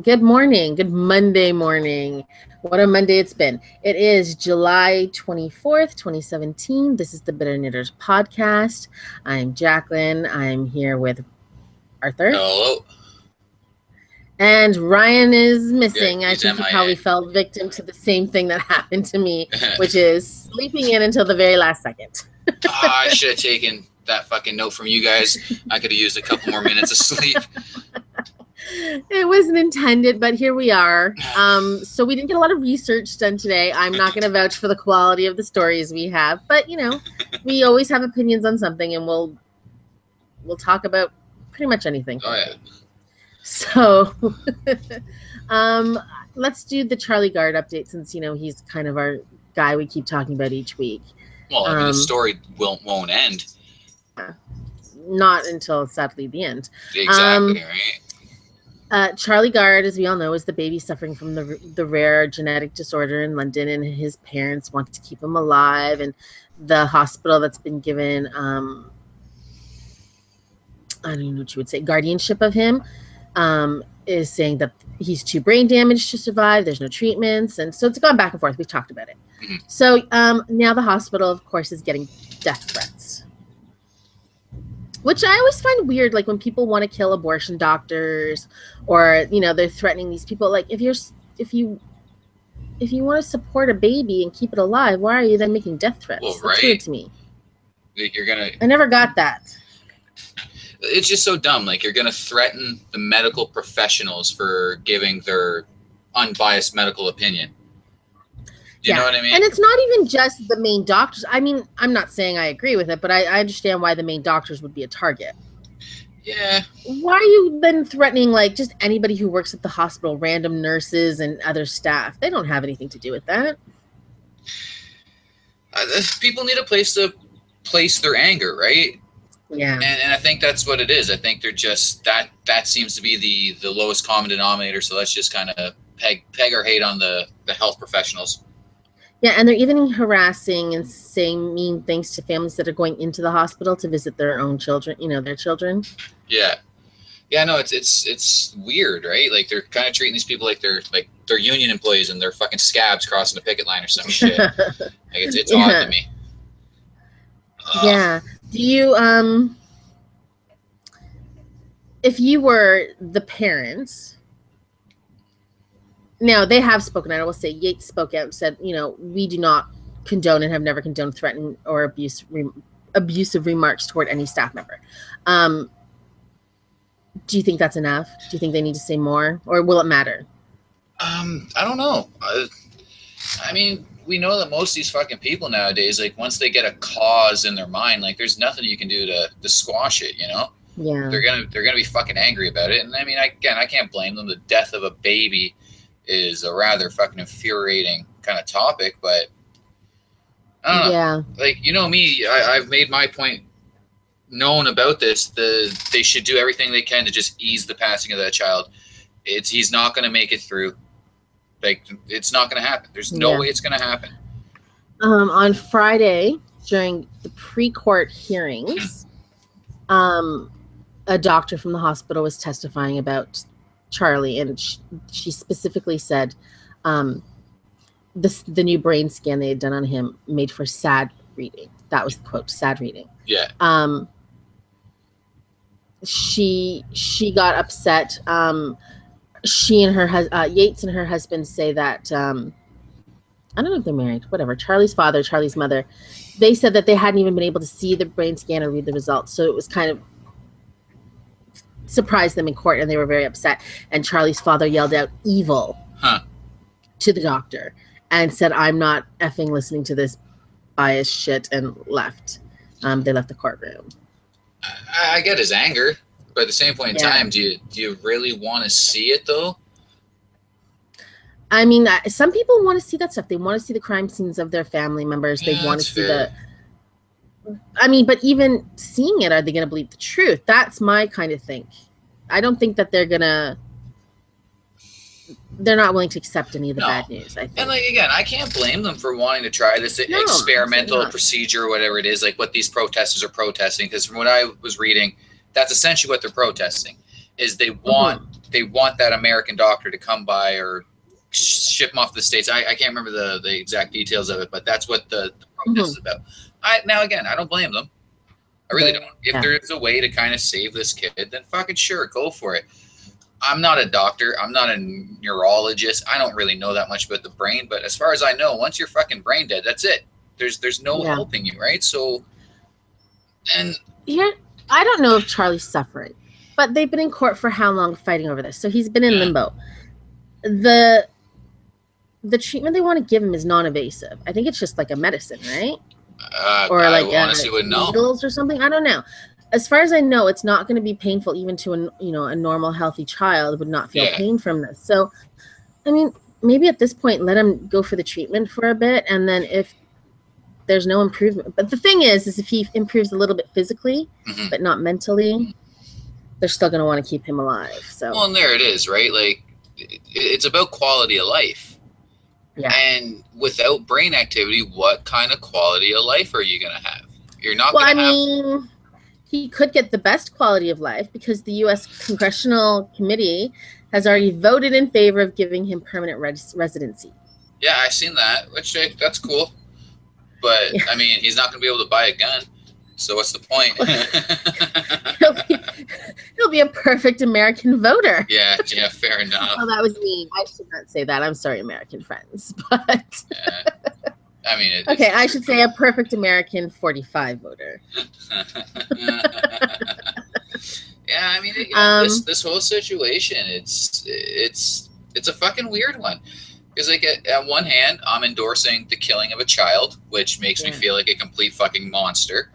Good morning. Good Monday morning. What a Monday it's been. It is July 24th, 2017. This is the Bitter Knitters podcast. I'm Jacqueline. I'm here with Arthur. Hello. And Ryan is missing. Yeah, I he's think he MIA. probably fell victim to the same thing that happened to me, which is sleeping in until the very last second. I should have taken that fucking note from you guys. I could have used a couple more minutes of sleep. It wasn't intended, but here we are. So we didn't get a lot of research done today. I'm not going to vouch for the quality of the stories we have, but we always have opinions on something, and we'll talk about pretty much anything. Oh yeah. So, let's do the Charlie Gard update since he's kind of our guy we keep talking about each week. Well, I mean, the story won't end. Not until sadly the end. Exactly right. Charlie Gard, as we all know, is the baby suffering from the rare genetic disorder in London, and his parents wanted to keep him alive. And the hospital that's been given, I don't know what you would say, guardianship of him, is saying that he's too brain damaged to survive. There's no treatments, and so it's gone back and forth. We've talked about it. Mm-hmm. So now the hospital, of course, is getting death threats. Which I always find weird, like when people want to kill abortion doctors, or they're threatening these people. Like if you want to support a baby and keep it alive, why are you then making death threats? Well, right. That's weird to me. Like I never got that. It's just so dumb. Like you're gonna threaten the medical professionals for giving their unbiased medical opinion. You know what I mean? And it's not even just the main doctors. I mean, I'm not saying I agree with it, but I understand why the main doctors would be a target. Yeah. Why are you then threatening just anybody who works at the hospital, random nurses and other staff? They don't have anything to do with that. People need a place to place their anger, right? Yeah. And I think that's what it is. I think they're just that seems to be the lowest common denominator. So let's just kind of peg our hate on the health professionals. Yeah, and they're even harassing and saying mean things to families that are going into the hospital to visit their own children, their children. Yeah. Yeah, no, it's weird, right? Like they're kind of treating these people like they're union employees and they're fucking scabs crossing the picket line or some shit. Like it's odd to me. Yeah. Do you if you were the parents? Now, they have spoken out. I will say Yates spoke out and said, we do not condone and have never condoned threatening or abusive remarks toward any staff member. Do you think that's enough? Do you think they need to say more, or will it matter? I don't know. I mean, we know that most of these fucking people nowadays, like once they get a cause in their mind, like there's nothing you can do to squash it, Yeah. They're gonna be fucking angry about it. And I mean, I can't blame them. The death of a baby is a rather fucking infuriating kind of topic, but I don't know. Yeah. Like, me, I've made my point known about this. They should do everything they can to just ease the passing of that child. He's not going to make it through. Like, it's not going to happen. There's no way it's going to happen. On Friday, during the pre-court hearings, a doctor from the hospital was testifying about Charlie, and she specifically said the new brain scan they had done on him made for sad reading. That was the quote, sad reading. Yeah. She got upset. She and her Yates and her husband say that I don't know if they're married, whatever. Charlie's father, Charlie's mother, they said that they hadn't even been able to see the brain scan or read the results. So it was kind of surprised them in court, and they were very upset. And Charlie's father yelled out "evil" to the doctor and said, "I'm not effing listening to this biased shit," and left. They left the courtroom. I get his anger, but at the same point in time, do you really want to see it though? I mean, some people want to see that stuff. They want to see the crime scenes of their family members. They want to see but even seeing it, are they going to believe the truth? That's my kind of thing. I don't think that they're not willing to accept any of the bad news, I think. And again, I can't blame them for wanting to try this experimental procedure or whatever it is, like what these protesters are protesting. Because from what I was reading, that's essentially what they're protesting, is they want they want that American doctor to come by or ship him off to the States. I can't remember the exact details of it, but that's what the protest is about. Now again, I don't blame them. I really don't. If there's a way to kind of save this kid, then fucking sure, go for it. I'm not a doctor. I'm not a neurologist. I don't really know that much about the brain, but as far as I know, once you're fucking brain dead, that's it. There's no helping you, right? So, and yeah, I don't know if Charlie's suffering, but they've been in court for how long fighting over this? So he's been in limbo. The treatment they want to give him is non-invasive. I think it's just like a medicine, right? Or I like honestly wouldn't know. Needles or something. I don't know. As far as I know, it's not going to be painful even to a normal, healthy child would not feel pain from this. So, I mean, maybe at this point, let him go for the treatment for a bit, and then if there's no improvement. But the thing is if he improves a little bit physically, but not mentally, they're still going to want to keep him alive. So, well, and there it is, right? Like, it's about quality of life. Yeah. And without brain activity, what kind of quality of life are you going to have? You're not going to have... mean, he could get the best quality of life because the U.S. Congressional Committee has already voted in favor of giving him permanent residency. Yeah, I've seen that, which that's cool. But, I mean, he's not going to be able to buy a gun. So what's the point? he'll be a perfect American voter. Yeah, fair enough. Oh, that was mean. I should not say that. I'm sorry, American friends. But I mean, okay, I should say a perfect American 45 voter. Yeah, I mean, this whole situation, it's a fucking weird one. Because like at one hand, I'm endorsing the killing of a child, which makes me feel like a complete fucking monster.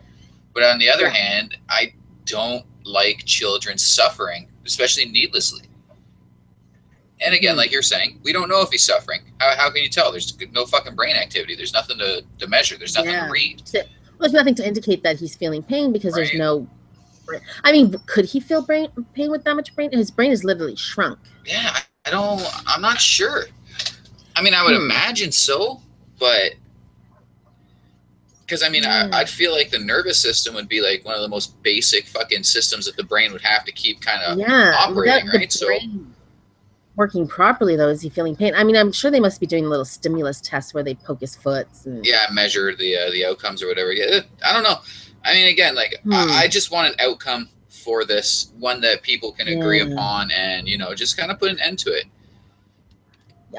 But on the other hand, I don't like children suffering, especially needlessly. And again, like you're saying, we don't know if he's suffering. How can you tell? There's no fucking brain activity. There's nothing to measure. There's nothing to read. There's nothing to indicate that he's feeling pain because there's no... I mean, could he feel pain with that much brain? His brain is literally shrunk. Yeah, I'm not sure. I mean, I would imagine so, but... Because, I mean, I'd feel like the nervous system would be like one of the most basic fucking systems that the brain would have to keep kind of operating, right? So working properly, though, is he feeling pain? I mean, I'm sure they must be doing little stimulus tests where they poke his foot. And... yeah, measure the outcomes or whatever. Yeah, I don't know. I mean, again, like, I just want an outcome for this, one that people can agree upon and, just kind of put an end to it.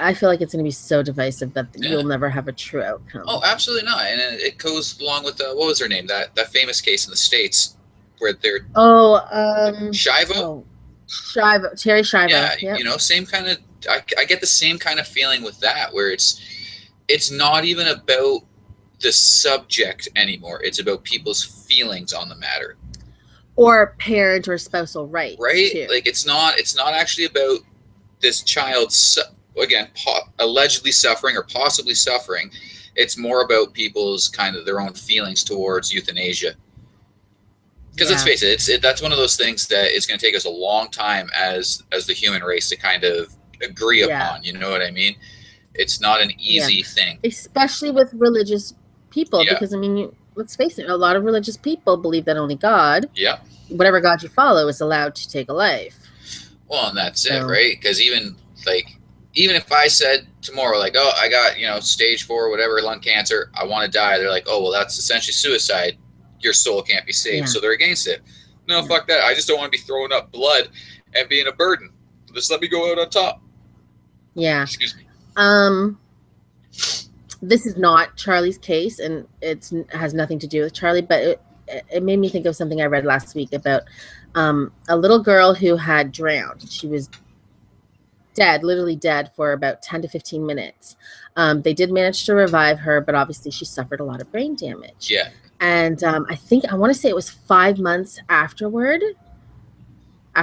I feel like it's going to be so divisive that you'll never have a true outcome. Oh, absolutely not. And it goes along with, what was her name? That famous case in the States where they're... Schiavo? Schiavo. Terry Schiavo. Yeah, yep. Same kind of... I get the same kind of feeling with that, where it's not even about the subject anymore. It's about people's feelings on the matter. Or parent or spousal rights. Right? Too. Like, it's not actually about this child's... again, allegedly suffering or possibly suffering. It's more about people's kind of their own feelings towards euthanasia. Because let's face it, that's one of those things that is going to take us a long time as the human race to kind of agree upon. You know what I mean? It's not an easy thing. Especially with religious people. Because, I mean, let's face it, a lot of religious people believe that only God, whatever God you follow, is allowed to take a life. Well, and that's it, right? Because even if I said tomorrow, like, oh, I got, stage 4, whatever, lung cancer, I want to die. They're like, oh, well, that's essentially suicide. Your soul can't be saved. So they're against it. No, fuck that. I just don't want to be throwing up blood and being a burden. Just let me go out on top. Yeah. Excuse me. This is not Charlie's case, and it has nothing to do with Charlie, but it made me think of something I read last week about a little girl who had drowned. She was dead, literally dead for about 10 to 15 minutes. They did manage to revive her, but obviously she suffered a lot of brain damage. Yeah. And I want to say it was 5 months after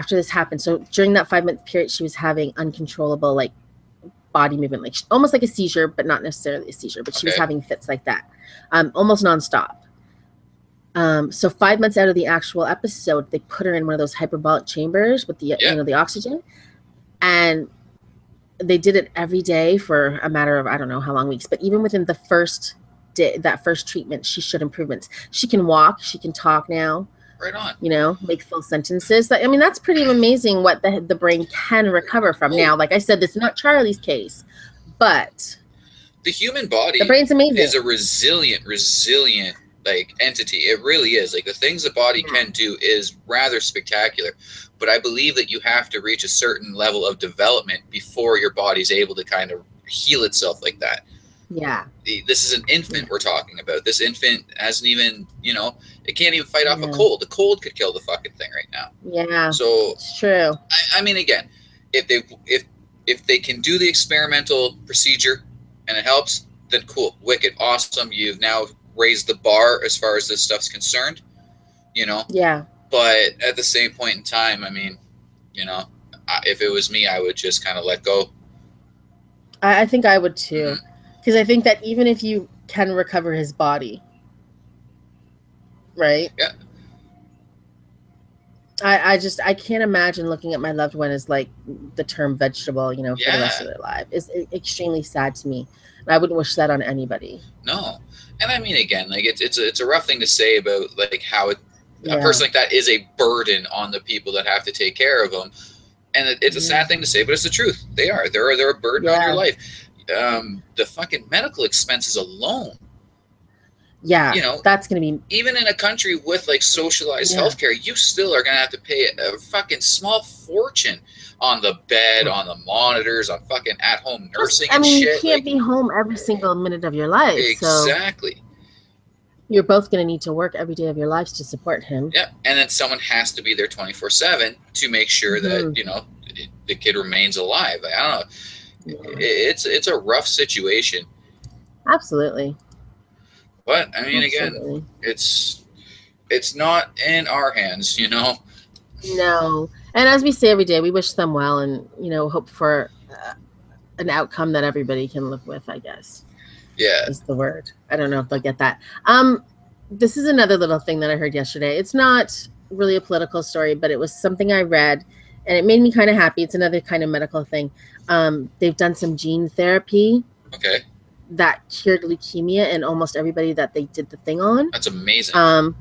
this happened. So during that 5-month period, she was having uncontrollable, like, body movement, like almost like a seizure, but not necessarily a seizure, but she was having fits like that, almost nonstop. So 5 months out of the actual episode, they put her in one of those hyperbolic chambers with the, the oxygen. And they did it every day for a matter of, I don't know how long weeks, but even within the first day, that first treatment, she showed improvements. She can walk, she can talk now. right on. You know, make full sentences. I mean, that's pretty amazing what the brain can recover from. Now, like I said, this is not Charlie's case, but the human body, the brain's amazing, is a resilient like entity. It really is. Like the things the body can do is rather spectacular. But I believe that you have to reach a certain level of development before your body's able to kind of heal itself like that. Yeah. This is an infant we're talking about. This infant hasn't even, you know, it can't even fight off a cold. The cold could kill the fucking thing right now. Yeah. So it's true. I mean, again, if they can do the experimental procedure and it helps, then cool, wicked, awesome. You've now raised the bar as far as this stuff's concerned, you know? Yeah. But at the same point in time, I mean, you know, if it was me, I would just kind of let go. I think I would too. Because I think that even if you can recover his body, right? Yeah. I can't imagine looking at my loved one as like the term vegetable, you know, for the rest of their life. It's extremely sad to me. And I wouldn't wish that on anybody. No. And I mean, again, like it's a rough thing to say about like how a person like that is a burden on the people that have to take care of them. And it's a sad thing to say, but it's the truth. They're a burden on your life. The fucking medical expenses alone. Yeah, you know, that's going to be... Even in a country with, like, socialized healthcare, you still are going to have to pay a fucking small fortune on the bed, on the monitors, on fucking at-home nursing and shit. You can't be home every single minute of your life. Exactly. So you're both going to need to work every day of your lives to support him. Yeah, and then someone has to be there 24/7 to make sure that, you know, the kid remains alive. I don't know. It's a rough situation. Absolutely. But I mean, again, it's not in our hands, you know. No, and as we say every day, we wish them well, and you know, hope for an outcome that everybody can live with. I guess. Yeah, is the word. I don't know if they'll get that. This is another little thing that I heard yesterday. It's not really a political story, but it was something I read, and it made me kind of happy. It's another kind of medical thing. They've done some gene therapy. Okay. That cured leukemia in almost everybody that they did the thing on. That's amazing.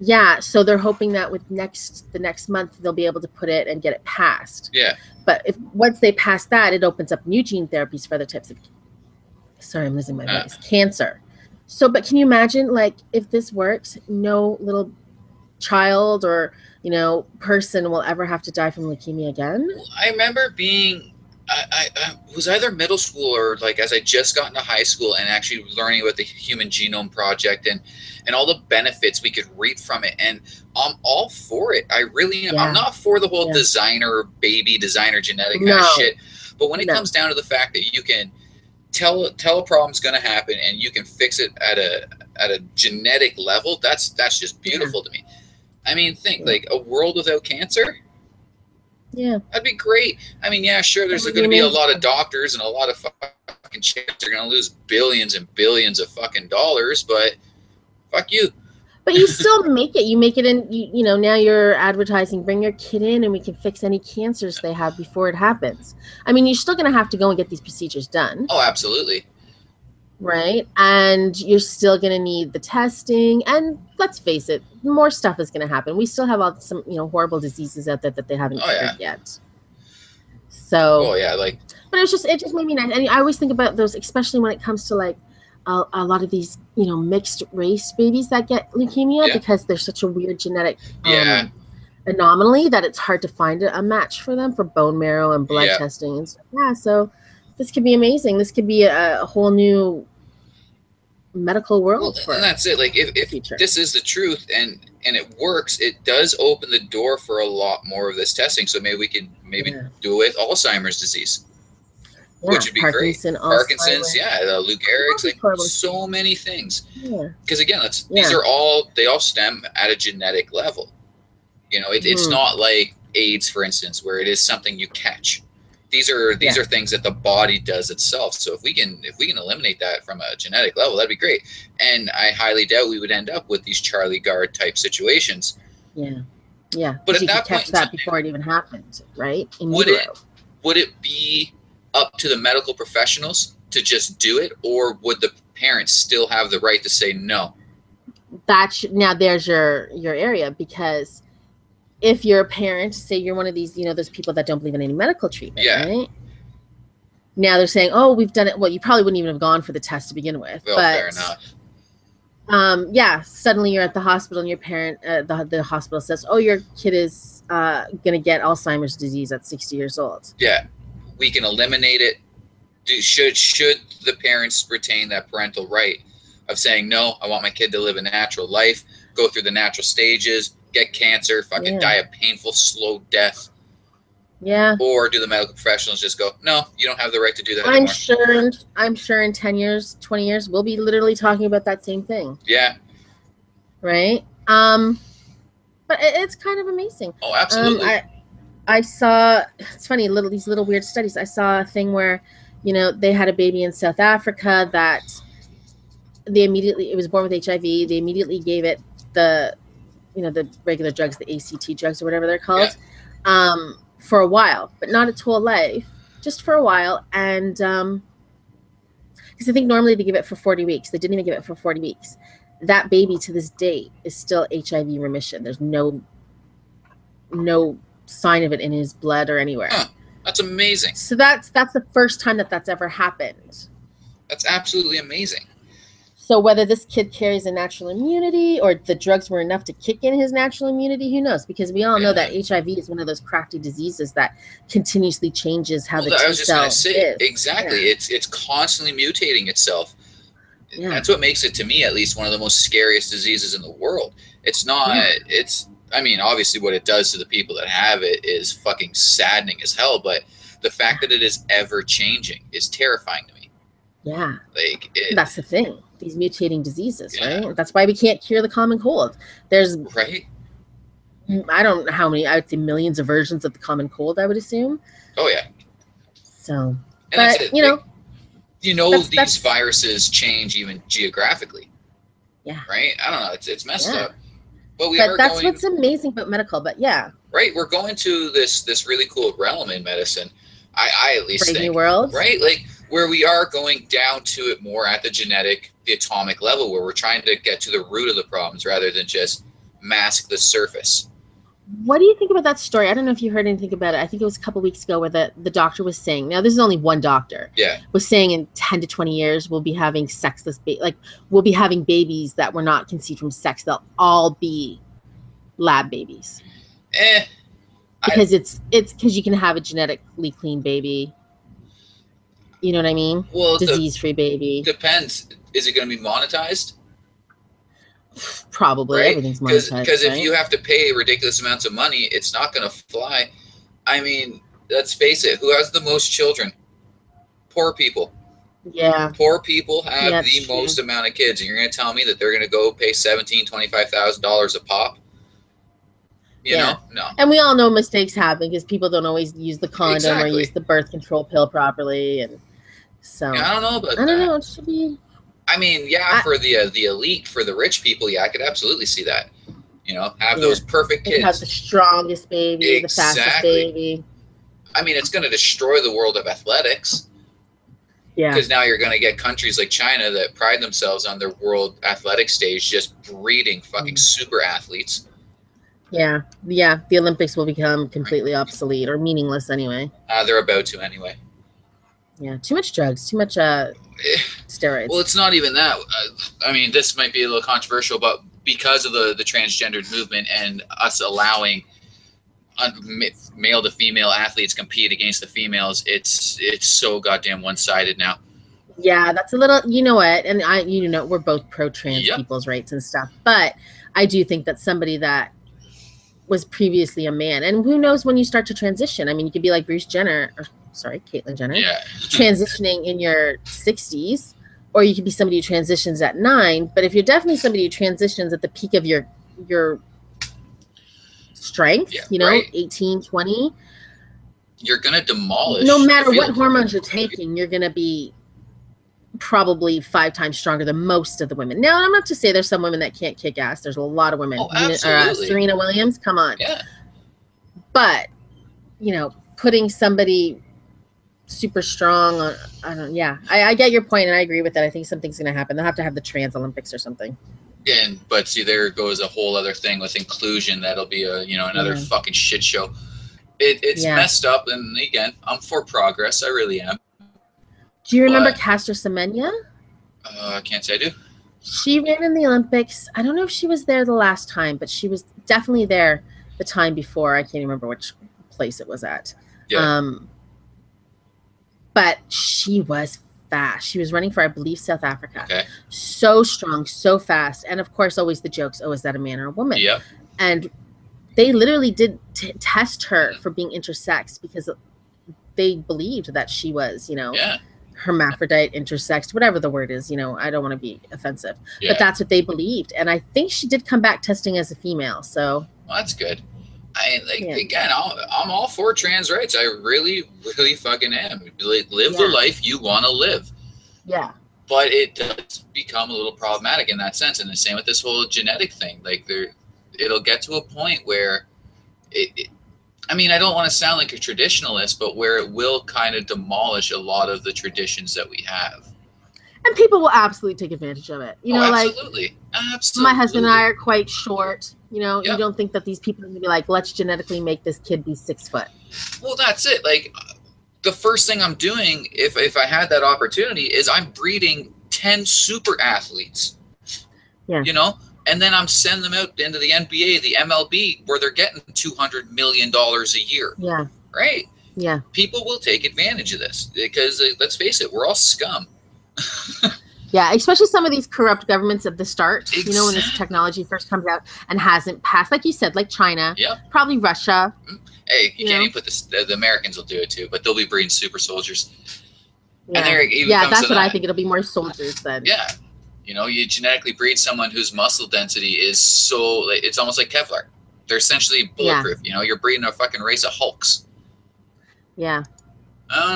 Yeah, so they're hoping that with the next month they'll be able to put it and get it passed. Yeah. But once they pass that, it opens up new gene therapies for other types of I'm losing my voice. Cancer. So, but can you imagine, like, if this works, no little child or, you know, person will ever have to die from leukemia again? I remember being I was either middle school or like as I just got into high school and actually learning about the Human Genome Project and all the benefits we could reap from it. And I'm all for it. I really am. I'm not for the whole baby designer genetic kind of shit. But when it comes down to the fact that you can tell a problem's going to happen and you can fix it at a genetic level, that's just beautiful to me. I mean, think like a world without cancer. Yeah, that'd be great. I mean, yeah, sure. There's going to be a lot of doctors and a lot of fucking chicks are going to lose billions and billions of fucking dollars, but fuck you. But you still make it. You make it in. You know, now you're advertising. Bring your kid in, and we can fix any cancers they have before it happens. I mean, you're still going to have to go and get these procedures done. Oh, absolutely. Right, and you're still going to need the testing, and let's face it, more stuff is going to happen. We still have some, you know, horrible diseases out there that they haven't cured yet. So, but it just made me nice. And I always think about those, especially when it comes to like a lot of these, you know, mixed race babies that get leukemia because they're such a weird genetic anomaly that it's hard to find a match for them for bone marrow and blood testing and stuff. Yeah, so this could be amazing. This could be a whole new medical world. Well, and that's it. Like if this is the truth and it works, it does open the door for a lot more of this testing. So maybe we could do it with Alzheimer's disease, which would be great. Parkinson's, Lou Gehrig's, like so many things. Because again, these are they all stem at a genetic level. You know, it's not like AIDS, for instance, where it is something you catch. These are things that the body does itself. So if we can eliminate that from a genetic level, that'd be great. And I highly doubt we would end up with these Charlie Gard type situations. Yeah, yeah. But at that point, catch that before it even happened, right? Would it be up to the medical professionals to just do it, or would the parents still have the right to say no? now there's your area, because if you're a parent, say you're one of these, those people that don't believe in any medical treatment, right? Now they're saying, oh, we've done it. Well, you probably wouldn't even have gone for the test to begin with. Well, but, fair enough. Suddenly you're at the hospital and your parent, the hospital says, oh, your kid is going to get Alzheimer's disease at 60 years old. Yeah. We can eliminate it. Should the parents retain that parental right of saying, no, I want my kid to live a natural life, go through the natural stages, get cancer, fucking die a painful, slow death. Yeah. Or do the medical professionals just go, no, you don't have the right to do that anymore? I'm sure in 10 years, 20 years, we'll be literally talking about that same thing. Yeah. Right? But it's kind of amazing. Oh, absolutely. I saw, it's funny, these little weird studies. I saw a thing where, they had a baby in South Africa that it was born with HIV. They immediately gave it the regular drugs, the ACT drugs or whatever they're called. Yeah. For a while, but not its whole life, just for a while. And because I think normally they give it for 40 weeks. They didn't even give it for 40 weeks. That baby to this date is still HIV remission. There's no sign of it in his blood or anywhere. Huh. That's amazing. So that's the first time that's ever happened. That's absolutely amazing. So whether this kid carries a natural immunity or the drugs were enough to kick in his natural immunity, who knows? Because we all know that HIV is one of those crafty diseases that continuously changes how the T cell is. Exactly. Yeah. It's constantly mutating itself. Yeah. That's what makes it, to me at least, one of the most scariest diseases in the world. It's not, obviously what it does to the people that have it is fucking saddening as hell, but the fact that it is ever changing is terrifying to me. Yeah. That's the thing. These mutating diseases, right? That's why we can't cure the common cold. There's I don't know how many, I would say millions of versions of the common cold, I would assume. Oh yeah. So, but these viruses change even geographically. Yeah. Right? I don't know. It's messed up. But that's what's amazing about medical, but yeah. Right. We're going to this really cool realm in medicine. I at least think. New world. Right? Like, where we are going down to it more at the atomic level, where we're trying to get to the root of the problems rather than just mask the surface. What do you think about that story? I don't know if you heard anything about it. I think it was a couple weeks ago where the doctor was saying, now this is only one doctor, was saying in 10 to 20 years, we'll be having sexless, we'll be having babies that were not conceived from sex. They'll all be lab babies. Because it's because you can have a genetically clean baby. You know what I mean? Well, disease-free baby. Depends. Is it going to be monetized? Probably. Right? Everything's monetized. Because if you have to pay ridiculous amounts of money, it's not going to fly. I mean, let's face it. Who has the most children? Poor people. Yeah. Poor people have the most amount of kids. And you're going to tell me that they're going to go pay $17,000, $25,000 a pop? You know? No. And we all know mistakes happen because people don't always use the condom or use the birth control pill properly. And so I don't know about that. I don't know. It should be. I mean, for the elite, for the rich people, I could absolutely see that. Have those perfect kids. Have the strongest baby, the fastest baby. I mean, it's going to destroy the world of athletics. Yeah. Because now you're going to get countries like China that pride themselves on their world athletic stage just breeding fucking super athletes. Yeah. Yeah. The Olympics will become completely obsolete or meaningless anyway. They're about to anyway. Yeah. Too much drugs. Too much steroids. Well, it's not even that. I mean, this might be a little controversial, but because of the transgendered movement and us allowing male to female athletes compete against the females, it's so goddamn one-sided now. Yeah, that's a little, you know what, and we're both pro-trans people's rights and stuff, but I do think that somebody that was previously a man, and who knows when you start to transition. I mean, you could be like Caitlyn Jenner, transitioning in your 60s, or you could be somebody who transitions at 9, but if you're definitely somebody who transitions at the peak of your strength, 18, 20, you're going to demolish. No matter what hormones you're taking, you're going to be probably 5 times stronger than most of the women. Now, I'm not to say there's some women that can't kick ass. There's a lot of women. Oh, absolutely. Serena Williams, come on. Yeah. But, putting somebody super strong on, I get your point and I agree with that. I think something's going to happen. They'll have to have the trans Olympics or something. But see, there goes a whole other thing with inclusion. That'll be another fucking shit show. It's messed up, and again, I'm for progress. I really am. Do you remember Caster Semenya? I can't say I do. She ran in the Olympics. I don't know if she was there the last time, but she was definitely there the time before. I can't remember which place it was at. Yeah. But she was fast. She was running for, I believe, South Africa. Okay. So strong, so fast. And of course, always the jokes, oh, is that a man or a woman? Yeah. And they literally did test her for being intersex because they believed that she was, hermaphrodite, intersexed, whatever the word is. I don't want to be offensive. Yeah. But that's what they believed. And I think she did come back testing as a female. So well, that's good. Again, I'm all for trans rights. I really, really fucking am. Live the life you want to live. Yeah. But it does become a little problematic in that sense. And the same with this whole genetic thing. It'll get to a point where I don't want to sound like a traditionalist, but where it will kind of demolish a lot of the traditions that we have. And people will absolutely take advantage of it. Absolutely. My husband and I are quite short. You don't think that these people are going to be like, let's genetically make this kid be 6 foot. Well, that's it. The first thing I'm doing, if I had that opportunity, is I'm breeding 10 super athletes. Yeah. And then I'm sending them out into the NBA, the MLB, where they're getting $200 million a year. Yeah. Right? Yeah. People will take advantage of this because, let's face it, we're all scum. Yeah, especially some of these corrupt governments at the start, exactly. When this technology first comes out and hasn't passed, like you said, like China, probably Russia. Hey, you can't even put this, the Americans will do it too, but they'll be breeding super soldiers. Yeah, and that's what I think. It'll be more soldiers then. Yeah. You genetically breed someone whose muscle density is it's almost like Kevlar. They're essentially bulletproof. Yeah. You're breeding a fucking race of Hulks. Yeah.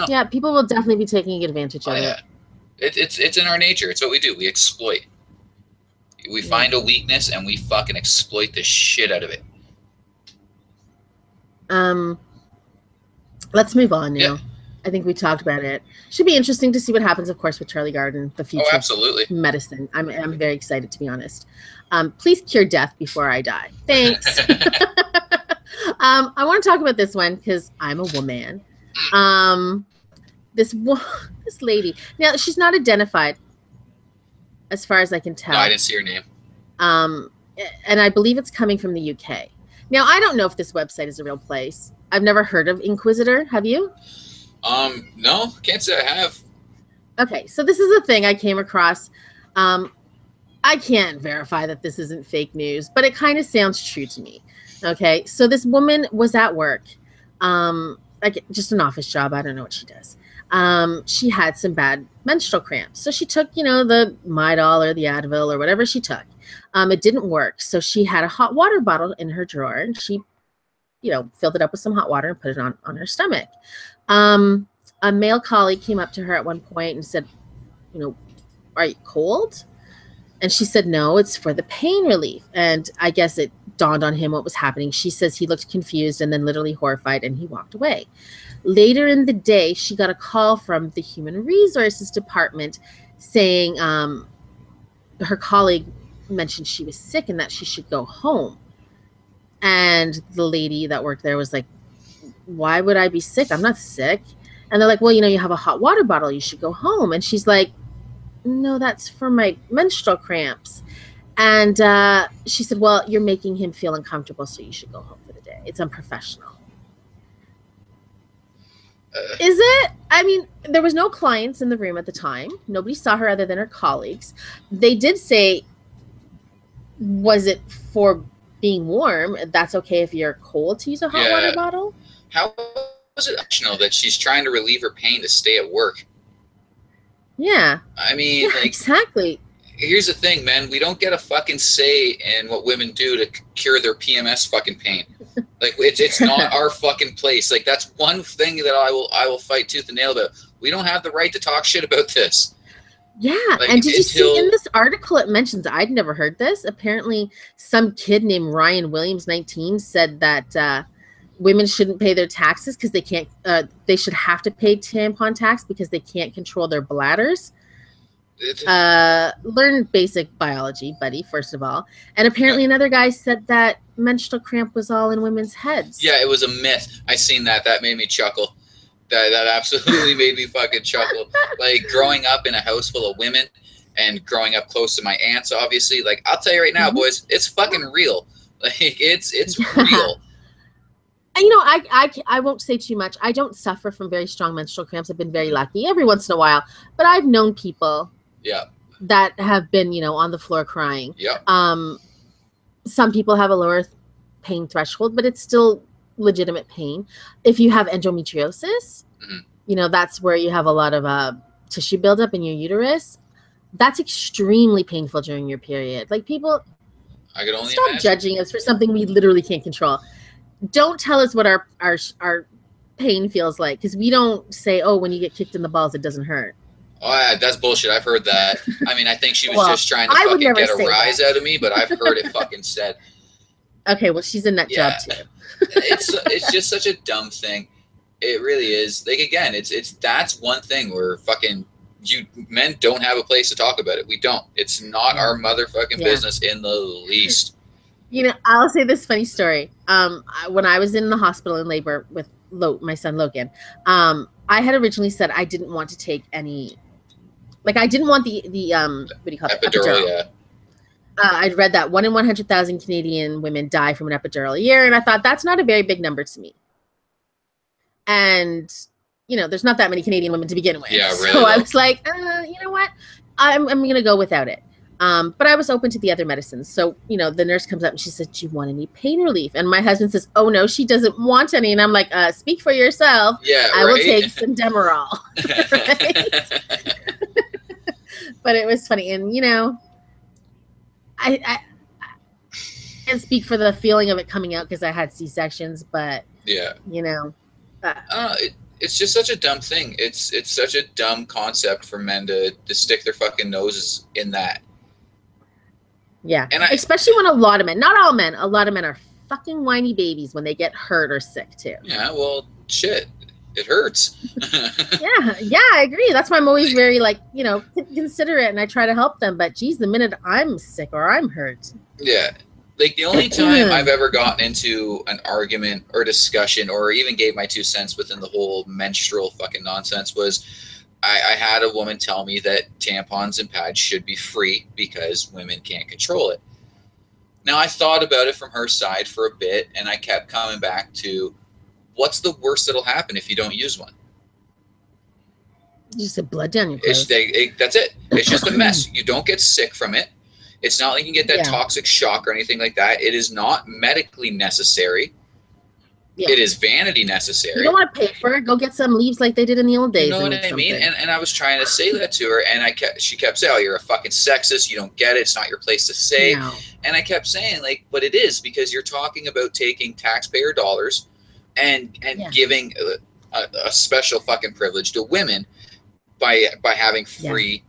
Yeah, people will definitely be taking advantage of it. It's in our nature. It's what we do. We exploit. We find a weakness and we fucking exploit the shit out of it. Let's move on now. Yeah. I think we talked about it. Should be interesting to see what happens, of course, with Charlie Garden, the future. Oh, absolutely. Medicine. I'm very excited, to be honest. Please cure death before I die. Thanks. I want to talk about this one because I'm a woman. This lady. Now, she's not identified, as far as I can tell. No, I didn't see her name. And I believe it's coming from the UK. Now, I don't know if this website is a real place. I've never heard of Inquisitor. Have you? No, can't say I have. Okay, so this is a thing I came across. I can't verify that this isn't fake news, but it kind of sounds true to me. Okay, so this woman was at work, just an office job. I don't know what she does. She had some bad menstrual cramps. So she took, the Midol or the Advil or whatever she took. It didn't work. So she had a hot water bottle in her drawer and she, filled it up with some hot water and put it on her stomach. A male colleague came up to her at one point and said, are you cold? And she said, no, it's for the pain relief. And I guess it dawned on him what was happening. She says he looked confused and then literally horrified and he walked away. Later in the day, she got a call from the Human Resources Department saying her colleague mentioned she was sick and that she should go home. And the lady that worked there was like, why would I be sick? I'm not sick. And they're like, well, you have a hot water bottle. You should go home. And she's like, no, that's for my menstrual cramps. And she said, well, you're making him feel uncomfortable, so you should go home for the day. It's unprofessional. Is it? I mean, there was no clients in the room at the time. Nobody saw her other than her colleagues. They did say, was it for being warm? That's okay if you're cold to use a hot water bottle? How is it optional that she's trying to relieve her pain to stay at work? Yeah. I mean, exactly. Here's the thing, man. We don't get a fucking say in what women do to cure their PMS fucking pain. It's not our fucking place. That's one thing that I will fight tooth and nail about. We don't have the right to talk shit about this. Yeah. And did you see in this article it mentions, I'd never heard this. Apparently some kid named Ryan Williams, 19, said that women shouldn't pay their taxes because they can't, they should have to pay tampon tax because they can't control their bladders. Learn basic biology, buddy, first of all. And apparently another guy said that menstrual cramp was all in women's heads. Yeah, it was a myth. I seen that. That made me chuckle. That absolutely made me fucking chuckle. Like, growing up in a house full of women and growing up close to my aunts, obviously, like, I'll tell you right now, boys, it's fucking real. Like, it's real. And, you know, I won't say too much. I don't suffer from very strong menstrual cramps. I've been very lucky every once in a while. But I've known people that have been, you know, on the floor crying. Yeah. Some people have a lower pain threshold, but it's still legitimate pain. If you have endometriosis, you know, that's where you have a lot of tissue buildup in your uterus. That's extremely painful during your period. Like, people, I could only stop imagine. judging us for something we literally can't control. Don't tell us what our pain feels like, because we don't say, oh, when you get kicked in the balls, it doesn't hurt. Oh, yeah, that's bullshit. I've heard that. I mean, I think she was just trying to fucking get a rise out of me, but I've heard it fucking said. Okay, well, she's a nut job too. It's just such a dumb thing. It really is. Like, again, that's one thing where fucking men don't have a place to talk about it. We don't. It's not our motherfucking business in the least. You know, I'll say this funny story. When I was in the hospital in labor with my son Logan, I had originally said I didn't want to take any, like, I didn't want the what do you call it? Epidural, yeah. I'd read that 1 in 100,000 Canadian women die from an epidural a year, and I thought that's not a very big number to me. And, you know, there's not that many Canadian women to begin with. Yeah, really. So I was like, you know what? I'm going to go without it. But I was open to the other medicines. So, you know, the nurse comes up and she said, do you want any pain relief? And my husband says, oh, no, she doesn't want any. And I'm like, speak for yourself. Yeah, I will take some Demerol. But it was funny. And, you know, I can't speak for the feeling of it coming out because I had C-sections, but, you know. It's just such a dumb thing. It's such a dumb concept for men to stick their fucking noses in that. Yeah, and especially when a lot of men, not all men, a lot of men are fucking whiny babies when they get hurt or sick too. Yeah, well, shit, it hurts. yeah, I agree. That's why I'm always very, like, you know, considerate, and I try to help them. But geez, the minute I'm sick or I'm hurt. Yeah, like, the only time I've ever gotten into an argument or discussion or even gave my 2 cents within the whole menstrual fucking nonsense was I had a woman tell me that tampons and pads should be free because women can't control it. Now, I thought about it from her side for a bit, and I kept coming back to, what's the worst that'll happen if you don't use one? You just have blood down your clothes. That's it. It's just a mess. You don't get sick from it. It's not like you can get that toxic shock or anything like that. It is not medically necessary. Yeah. It is vanity necessary. You don't want to pay for it. Go get some leaves like they did in the old days. You know what I mean? And I was trying to say that to her, and she kept saying, oh, you're a fucking sexist. You don't get it. It's not your place to say. No. And I kept saying, like, but it is, because you're talking about taking taxpayer dollars and giving a special fucking privilege to women by having free,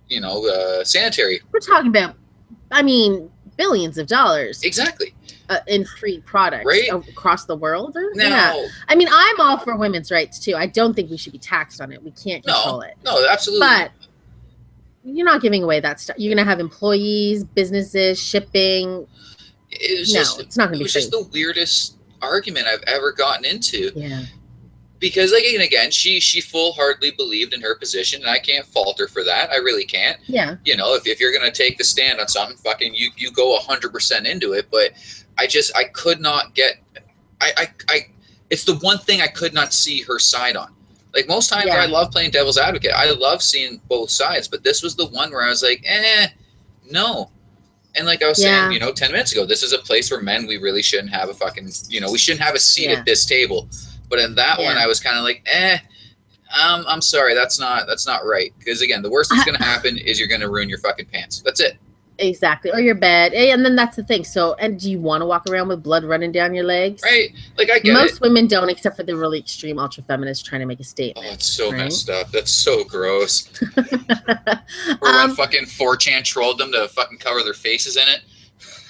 you know, sanitary. We're talking about, I mean, billions of dollars. Exactly. In free products across the world. No. I mean, I'm all for women's rights too. I don't think we should be taxed on it. We can't control it. No, absolutely. But you're not giving away that stuff. You're going to have employees, businesses, shipping. It's not going to be free. It was just the weirdest argument I've ever gotten into. Yeah. Because, like, again, she full-heartedly believed in her position, and I can't fault her for that. I really can't. Yeah. You know, if you're going to take the stand on something, fucking you go 100% into it. But I could not get, it's the one thing I could not see her side on. Like, most times I love playing devil's advocate. I love seeing both sides, but this was the one where I was like, no. And like I was saying, you know, 10 minutes ago, this is a place where men, we really shouldn't have a fucking, you know, we shouldn't have a seat at this table. But in that one, I was kind of like, I'm sorry, that's not right. Because again, the worst that's going to happen is you're going to ruin your fucking pants. That's it. Exactly. Or your bed. And then that's the thing. So, and do you want to walk around with blood running down your legs? Right. Like, I get Most women don't, except for the really extreme ultra feminists trying to make a statement. Oh, it's so messed up. That's so gross. Or when fucking 4chan trolled them to fucking cover their faces in it.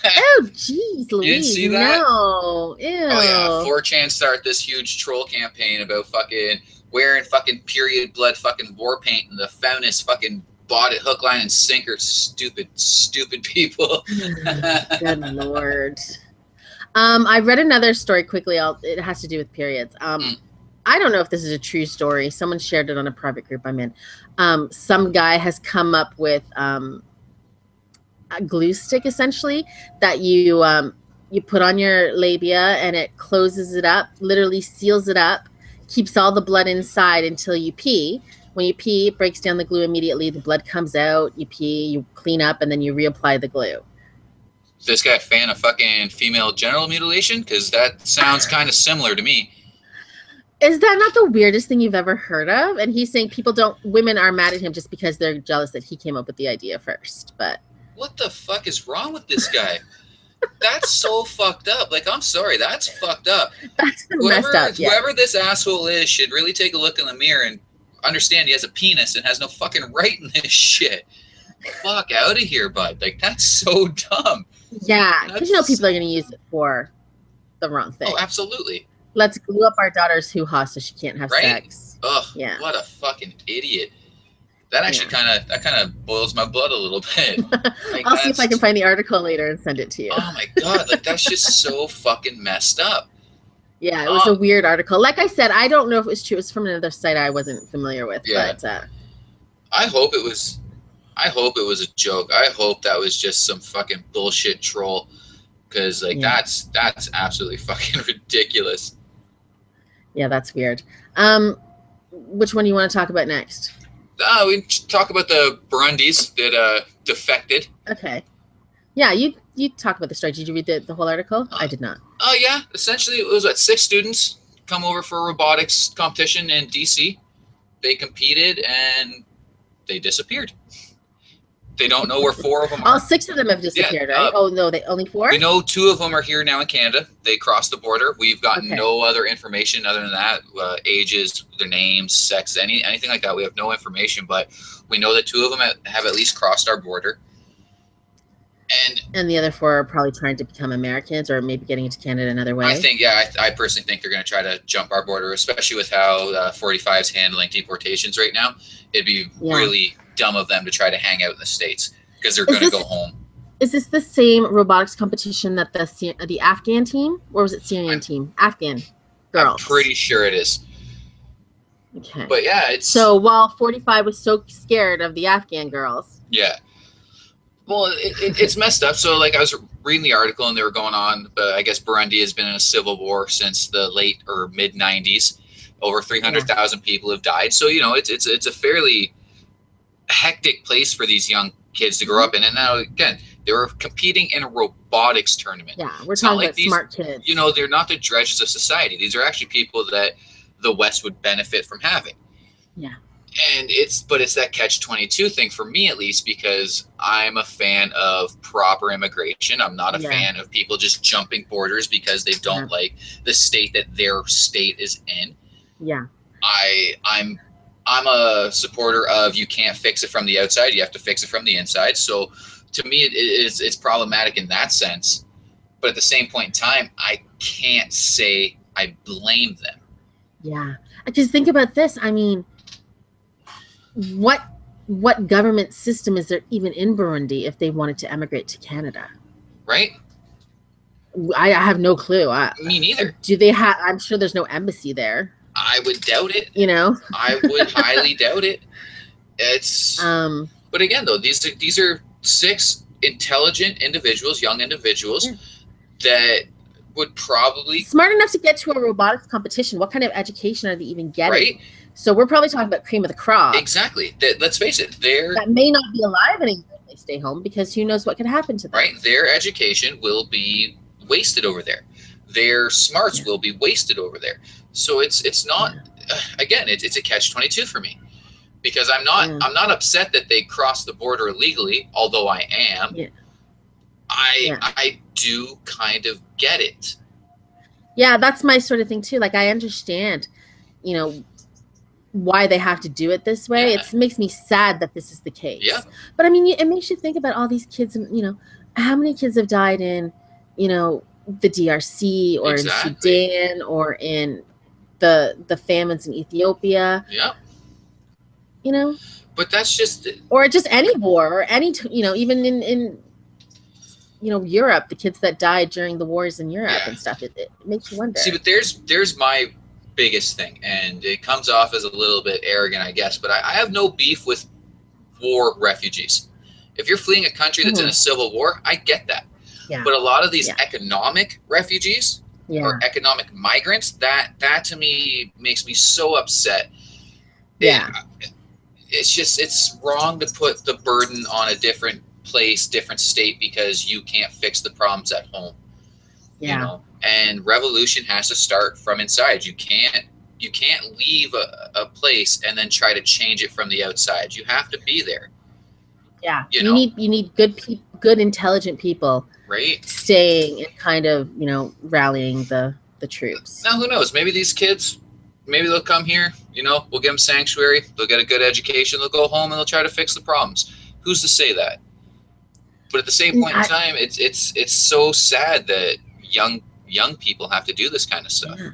Oh, jeez, Louise. You didn't see that? No. Ew. Oh, yeah. 4chan started this huge troll campaign about fucking wearing fucking period blood fucking war paint and the feminist fucking bought it hook, line, and sinker. Stupid people. Good Lord. I read another story quickly. It has to do with periods. I don't know if this is a true story. Someone shared it on a private group I'm in. Some guy has come up with a glue stick, essentially, that you put on your labia, and it closes it up, literally seals it up, keeps all the blood inside until you pee. When you pee, it breaks down the glue immediately. The blood comes out. You pee, you clean up, and then you reapply the glue. Is this guy a fan of fucking female genital mutilation? Because that sounds kind of similar to me. Is that not the weirdest thing you've ever heard of? And he's saying women are mad at him just because they're jealous that he came up with the idea first. But what the fuck is wrong with this guy? That's so fucked up. Like, I'm sorry, that's fucked up. That's messed up. Yeah. Whoever this asshole is should really take a look in the mirror and understand he has a penis and has no fucking right in this shit. Fuck out of here, bud. Like, that's so dumb. Yeah, because people are going to use it for the wrong thing. Oh, absolutely. Let's glue up our daughter's hoo-ha so she can't have sex. Ugh, yeah. What a fucking idiot. That actually kind of boils my blood a little bit. Like, I'll see if I can find the article later and send it to you. Oh my God, like that's just so fucking messed up. Yeah, it was a weird article. Like I said, I don't know if it was true. It was from another site I wasn't familiar with. Yeah. But I hope it was a joke. I hope that was just some fucking bullshit troll, because like that's absolutely fucking ridiculous. Yeah, that's weird. Which one do you want to talk about next? We talk about the Burundis that defected. Okay. Yeah, you talk about the story. Did you read the whole article? I did not. Oh, yeah. Essentially, it was 6 students come over for a robotics competition in D.C. They competed, and they disappeared. They don't know where 4 of them are. All 6 of them have disappeared, right? Oh, no, only 4? We know 2 of them are here now in Canada. They crossed the border. We've gotten no other information other than that. Ages, their names, sex, anything like that. We have no information, but we know that 2 of them have at least crossed our border. And the other 4 are probably trying to become Americans or maybe getting into Canada another way. I personally think they're going to try to jump our border, especially with how 45 is handling deportations right now. It'd be really dumb of them to try to hang out in the States because they're going to go home. Is this the same robotics competition that the Afghan team, or was it Syrian team? Afghan girls. I'm pretty sure it is. Okay. But yeah, so while 45 was so scared of the Afghan girls. Yeah. Well, it's messed up. So, like, I was reading the article, and they were going on. I guess Burundi has been in a civil war since the late or mid '90s. Over 300,000 people have died. So, it's a fairly hectic place for these young kids to grow up in. And now, again, they were competing in a robotics tournament. Yeah, we're talking about smart kids. They're not the dredges of society. These are actually people that the West would benefit from having. Yeah. And it's that catch-22 thing for me, at least, because I'm a fan of proper immigration. I'm not a fan of people just jumping borders because they don't like the state that their state is in. Yeah. I'm a supporter of you can't fix it from the outside. You have to fix it from the inside. So to me, it's problematic in that sense. But at the same point in time, I can't say I blame them. Yeah. Because think about this. I mean, what government system is there even in Burundi if they wanted to emigrate to Canada? Right. I have no clue. Me neither. Do they have? I'm sure there's no embassy there. I would doubt it. I would highly doubt it. It's. But again, though, these are 6 intelligent individuals, young individuals, that would probably smart enough to get to a robotics competition. What kind of education are they even getting? Right. So we're probably talking about cream of the crop. Exactly. Let's face it. That may not be alive anymore if they stay home, because who knows what could happen to them. Right. Their education will be wasted over there. Their smarts will be wasted over there. So it's not. Again, it's a catch-22 for me, because I'm not upset that they crossed the border illegally, although I am. Yeah. I do kind of get it. Yeah, that's my sort of thing too. Like, I understand, why they have to do it this way. It makes me sad that this is the case. Yeah. But I mean, it makes you think about all these kids, and how many kids have died in, the DRC or in Sudan or in the famines in Ethiopia. Yeah. you know. But that's just, or just any war, or any, you know, even in you know, Europe, the kids that died during the wars in Europe and stuff. It makes you wonder. See, but there's my biggest thing, and it comes off as a little bit arrogant, I guess, but I have no beef with war refugees. If you're fleeing a country that's in a civil war, I get that. Yeah. But a lot of these economic refugees or economic migrants, that to me makes me so upset. Yeah. It's just, it's wrong to put the burden on a different place, different state, because you can't fix the problems at home. Yeah. You know? And revolution has to start from inside. You can't leave a place and then try to change it from the outside. You have to be there. Yeah. You need good intelligent people, right, staying and kind of, you know, rallying the troops. Now, who knows? Maybe these kids, maybe they'll come here, you know, we'll give them sanctuary, they'll get a good education, they'll go home and they'll try to fix the problems. Who's to say that? But at the same point in time, it's so sad that young people have to do this kind of stuff. Yeah.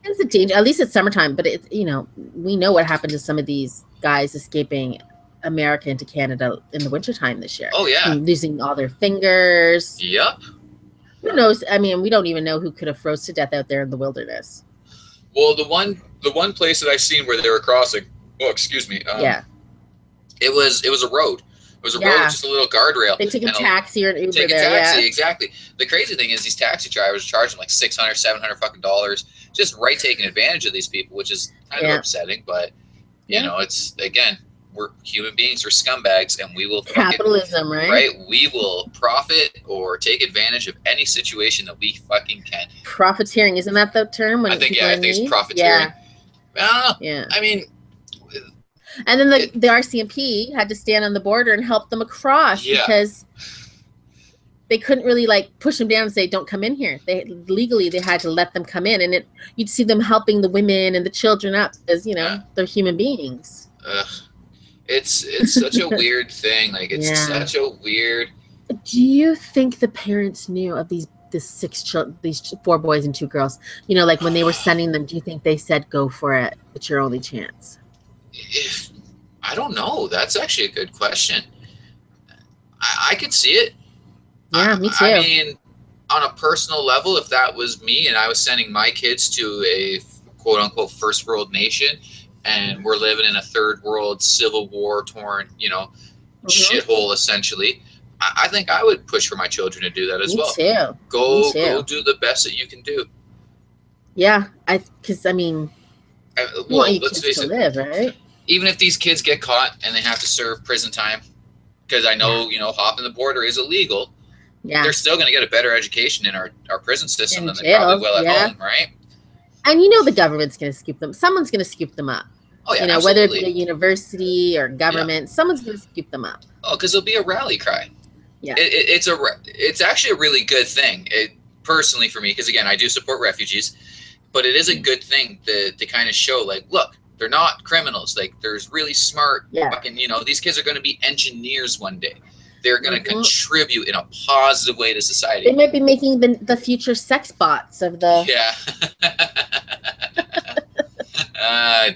It's a danger. At least it's summertime, but it's, you know, we know what happened to some of these guys escaping America into Canada in the wintertime this year. Oh yeah. Losing all their fingers. Yep. Who knows? I mean, we don't even know who could have froze to death out there in the wilderness. Well, the one place that I seen where they were crossing, excuse me. It was a road. It was a road with just a little guardrail. They took a taxi or an Uber there. Take a taxi, exactly. The crazy thing is these taxi drivers are charging like $600, $700 fucking dollars, just taking advantage of these people, which is kind of upsetting. But you know, it's, again, we're human beings, we're scumbags, and we will capitalism, right? We will profit or take advantage of any situation that we fucking can. Profiteering, isn't that the term? When I think it's profiteering. I don't know. Yeah. I mean. And then the RCMP had to stand on the border and help them across because they couldn't really like push them down and say, don't come in here. They had to let them come in, and you'd see them helping the women and the children up as, you know, they're human beings. It's such a weird thing. Like, it's such a weird. Do you think the parents knew of these 4 boys and 2 girls? You know, like when they were sending them, do you think they said, go for it, it's your only chance? I don't know. That's actually a good question. I could see it. Yeah, me too. I mean, on a personal level, if that was me and I was sending my kids to a quote unquote first world nation, and we're living in a third world civil war torn, you know, shithole essentially, I think I would push for my children to do that as well. Me too. Go do the best that you can do. Yeah, because I mean, let's face it, live, right? Even if these kids get caught and they have to serve prison time, because I know, you know, hopping the border is illegal. Yeah, they're still going to get a better education in our prison system than they probably will at home, right? And you know the government's going to scoop them. Someone's going to scoop them up. Oh, yeah, you know, absolutely. Whether it be a university or government, someone's going to scoop them up. Oh, because it'll be a rally cry. Yeah, it's actually a really good thing, personally for me, because again, I do support refugees, but it is a good thing to kind of show, like, look, they're not criminals. Like, there's really smart fucking, you know, these kids are going to be engineers one day. They're going to contribute in a positive way to society. They might be making the future sex bots of the. Yeah.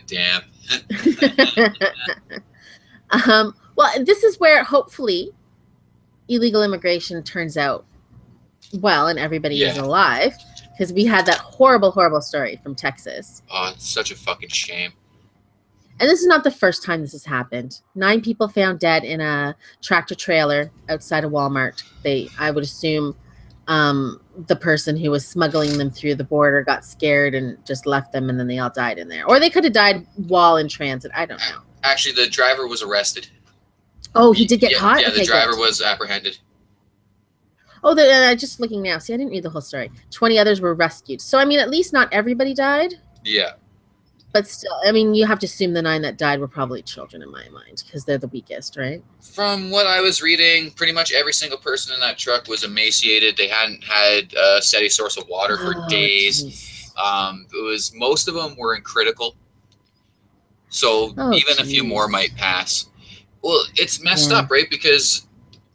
Damn. Well, this is where hopefully illegal immigration turns out well and everybody is alive, because we had that horrible, horrible story from Texas. Oh, it's such a fucking shame. And this is not the first time this has happened. 9 people found dead in a tractor trailer outside of Walmart. I would assume the person who was smuggling them through the border got scared and just left them, and then they all died in there. Or they could have died while in transit. I don't know. Actually, the driver was arrested. Oh, he did get caught? Yeah, the driver was apprehended. Oh, just looking now. See, I didn't read the whole story. 20 others were rescued. So, I mean, at least not everybody died. Yeah. But still, I mean, you have to assume the 9 that died were probably children in my mind, because they're the weakest, right? From what I was reading, pretty much every single person in that truck was emaciated. They hadn't had a steady source of water for days. Geez. Most of them were in critical. So even a few more might pass. Well, it's messed up, right? Because,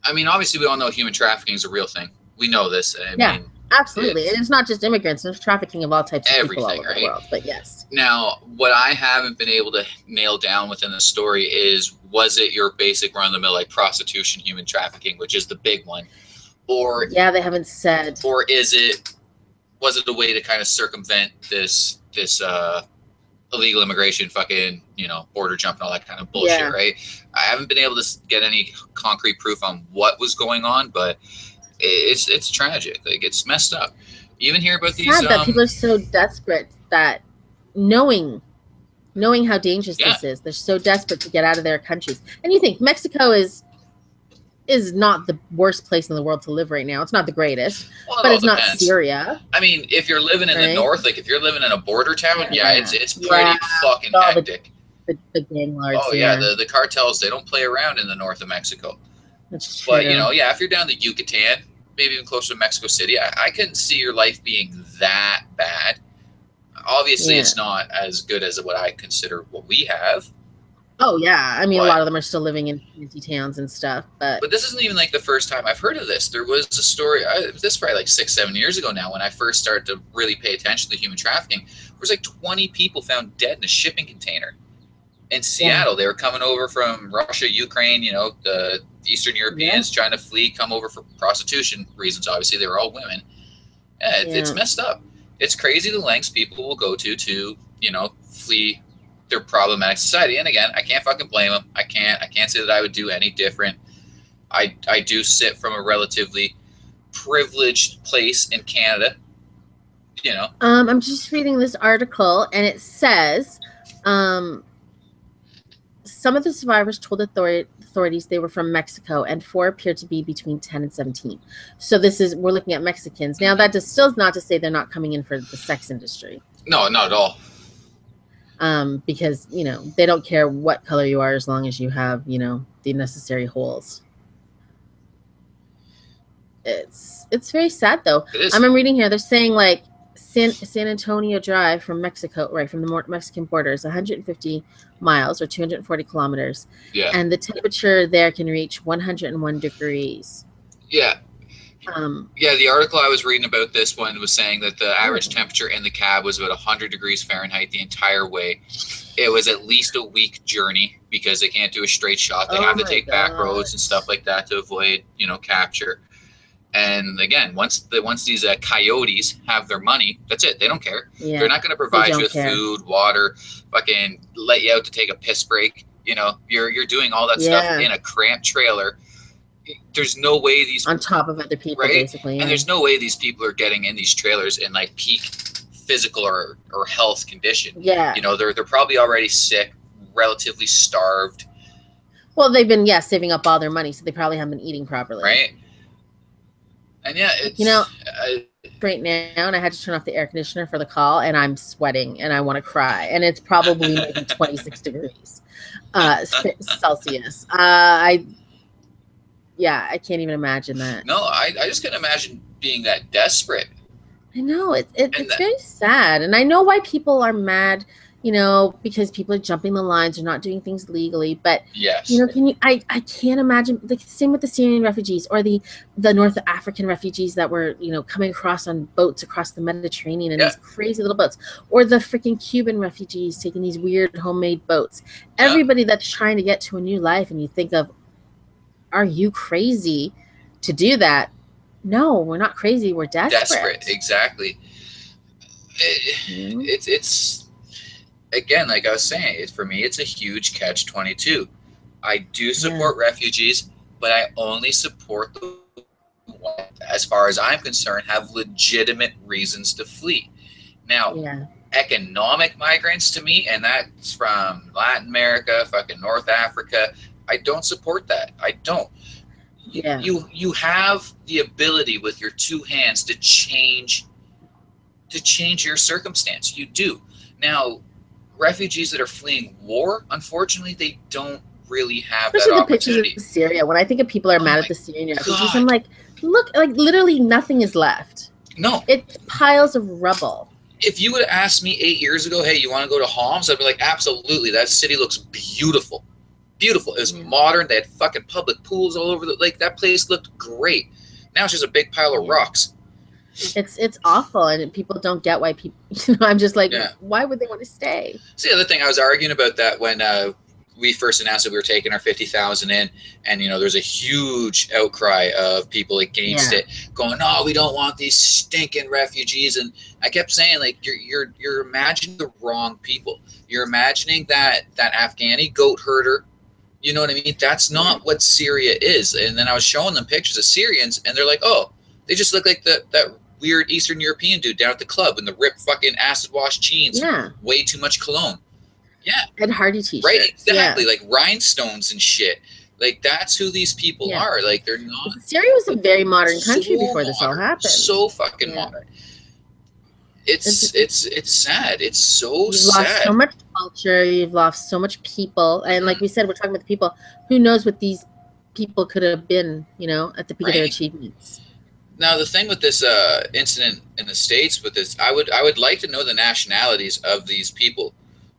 I mean, obviously we all know human trafficking is a real thing. We know this. I mean, Absolutely. And it's not just immigrants, there's trafficking of all types of people all over the world. But yes. Now, what I haven't been able to nail down within the story is, was it your basic run-of-the-mill like prostitution, human trafficking, which is the big one? Or yeah, they haven't said. Or was it a way to kind of circumvent this illegal immigration, fucking, you know, border jump and all that kind of bullshit, right? I haven't been able to get any concrete proof on what was going on, but it's tragic. Like, it's messed up. You even hear about these. Sad that people are so desperate that knowing how dangerous this is, they're so desperate to get out of their countries. And you think Mexico is not the worst place in the world to live right now. It's not the greatest, but it's not Syria. I mean, if you're living in the north, like if you're living in a border town, it's pretty fucking hectic. The gang lords. Oh yeah, the cartels, they don't play around in the north of Mexico. That's true. But you know, if you're down the Yucatan, maybe even closer to Mexico City, I couldn't see your life being that bad. Obviously, it's not as good as what I consider what we have. Oh yeah, I mean, a lot of them are still living in empty towns and stuff. But this isn't even like the first time I've heard of this. There was a story. This is probably like 6-7 years ago now, when I first started to really pay attention to human trafficking. There was like 20 people found dead in a shipping container in Seattle. They were coming over from Russia, Ukraine. You know, the Eastern Europeans trying to flee, come over for prostitution reasons. Obviously, they were all women. It's messed up. It's crazy the lengths people will go to, you know, flee their problematic society. And again, I can't fucking blame them. I can't say that I would do any different. I do sit from a relatively privileged place in Canada, you know. I'm just reading this article, and it says some of the survivors told authorities they were from Mexico, and 4 appeared to be between 10 and 17. So we're looking at Mexicans. Now, that still not to say they're not coming in for the sex industry. No, not at all. Because, you know, they don't care what color you are as long as you have, you know, the necessary holes. It's very sad, though. It is. I'm reading here. They're saying, like, San Antonio Drive from Mexico, right, from the Mexican border is 150 miles or 240 kilometers. Yeah. And the temperature there can reach 101 degrees. Yeah. The article I was reading about this one was saying that the average temperature in the cab was about 100 degrees Fahrenheit the entire way. It was at least a week journey because they can't do a straight shot. They have to take back roads and stuff like that to avoid, you know, capture. And again, once these coyotes have their money, that's it. They don't care. Yeah, they're not going to provide you with food, water, fucking let you out to take a piss break. You know, you're doing all that stuff in a cramped trailer. There's no way these on top of other people, basically, and there's no way these people are getting in these trailers in like peak physical or health condition. Yeah, you know, they're probably already sick, relatively starved. Well, they've been saving up all their money, so they probably haven't been eating properly, right? And it's, you know, right now, and I had to turn off the air conditioner for the call, and I'm sweating, and I want to cry, and it's probably maybe 26 degrees Celsius. I can't even imagine that. No, I just can't imagine being that desperate. I know it's very sad, and I know why people are mad. You know, because people are jumping the lines or not doing things legally. But yes, you know, I can't imagine the same with the Syrian refugees or the North African refugees that were, you know, coming across on boats across the Mediterranean in these crazy little boats, or the freaking Cuban refugees taking these weird homemade boats. Everybody that's trying to get to a new life, and you think of, are you crazy to do that? No, we're not crazy. We're desperate. Exactly. It's again, like I was saying, for me, it's a huge catch-22. I do support refugees, but I only support the ones, as far as I'm concerned, have legitimate reasons to flee. Now, economic migrants to me, and that's from Latin America, fucking North Africa, I don't support that. I don't. Yeah. You have the ability with your 2 hands to change your circumstance. You do. Now, refugees that are fleeing war, unfortunately, they don't really have that opportunity. Especially the pictures of Syria. When I think of people are mad at the Syrian refugees, I'm like, look, like literally nothing is left. No. It's piles of rubble. If you would have asked me 8 years ago, hey, you want to go to Homs? I'd be like, absolutely. That city looks beautiful. Beautiful. It was modern. They had fucking public pools all over the lake. That place looked great. Now it's just a big pile of rocks. It's awful, and people don't get why people. I'm just like, why would they want to stay? See, the other thing, I was arguing about that when we first announced that we were taking our 50,000 in, and there's a huge outcry of people against it, going, "No, we don't want these stinking refugees." And I kept saying, like, you're imagining the wrong people. You're imagining that Afghani goat herder. You know what I mean? That's not what Syria is. And then I was showing them pictures of Syrians, and they're like, "Oh, they just look like that weird Eastern European dude down at the club in the ripped fucking acid wash jeans, way too much cologne." Yeah. And Hardy t-shirts. Right, exactly. Like rhinestones and shit. Like, that's who these people are. Like, they're not. Syria was a very modern country before this all happened. So fucking modern. It's sad. It's so sad. You've lost so much culture. You've lost so much people. And like we said, we're talking about the people. Who knows what these people could have been, at the peak of their achievements. Now, the thing with this incident in the States with this, I would like to know the nationalities of these people.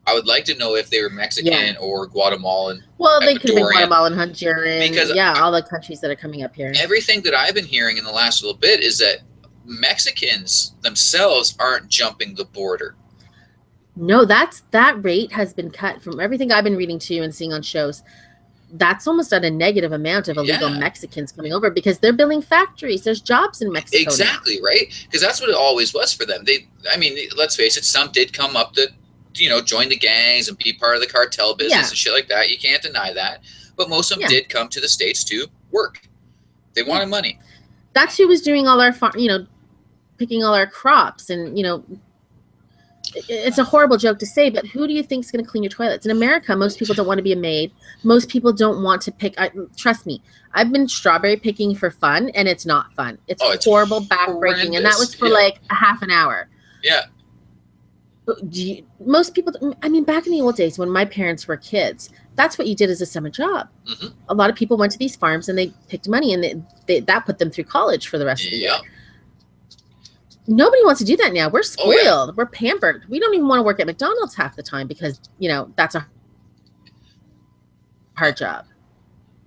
I would like to know if they were Mexican or Guatemalan. Well, they could have been Guatemalan, Honduran, because all the countries that are coming up here. Everything that I've been hearing in the last little bit is that Mexicans themselves aren't jumping the border. No, that rate has been cut from everything I've been reading to and seeing on shows. That's almost at a negative amount of illegal Mexicans coming over because they're building factories. There's jobs in Mexico. Exactly, right? Because that's what it always was for them. Let's face it, some did come up to, join the gangs and be part of the cartel business and shit like that. You can't deny that. But most of them did come to the States to work. They wanted money. That's who was doing all our, picking all our crops. And, it's a horrible joke to say, but who do you think is going to clean your toilets? In America, most people don't want to be a maid. Most people don't want to pick. Trust me, I've been strawberry picking for fun, and it's not fun. It's horrible, backbreaking, and that was for like a half an hour. Yeah. Most people, back in the old days when my parents were kids, that's what you did as a summer job. Mm-hmm. A lot of people went to these farms and they picked money, and that put them through college for the rest of the year. Nobody wants to do that now. We're spoiled. We're pampered. We don't even want to work at McDonald's half the time because, that's a hard job.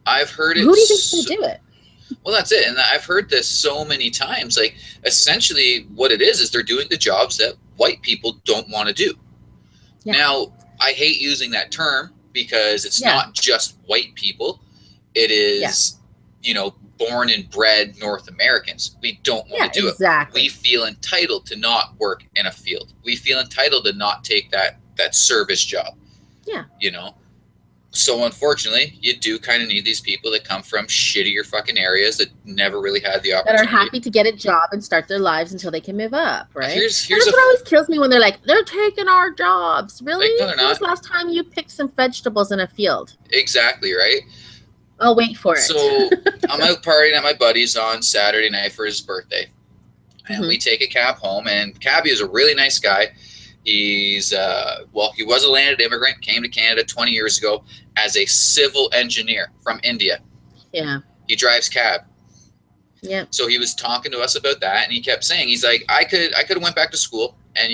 I've heard it. Who do you think's going to do it? Well, that's it. And I've heard this so many times. Like, essentially what it is they're doing the jobs that white people don't want to do. Yeah. Now, I hate using that term because it's not just white people. It is, born and bred North Americans. We don't want to do it. We feel entitled to not work in a field. We feel entitled to not take that service job. Yeah. So unfortunately, you do kind of need these people that come from shittier fucking areas that never really had the opportunity. That are happy to get a job and start their lives until they can move up, right? Here's that's what always kills me when they're like, they're taking our jobs. Really? Like, no, they're not. When was the last time you picked some vegetables in a field? Exactly, right? I'll wait for it. So I'm out partying at my buddy's on Saturday night for his birthday. And we take a cab home. And Cabby is a really nice guy. He's, he was a landed immigrant, came to Canada 20 years ago as a civil engineer from India. Yeah. He drives cab. Yeah. So he was talking to us about that. And he kept saying, he's like, I could have went back to school and,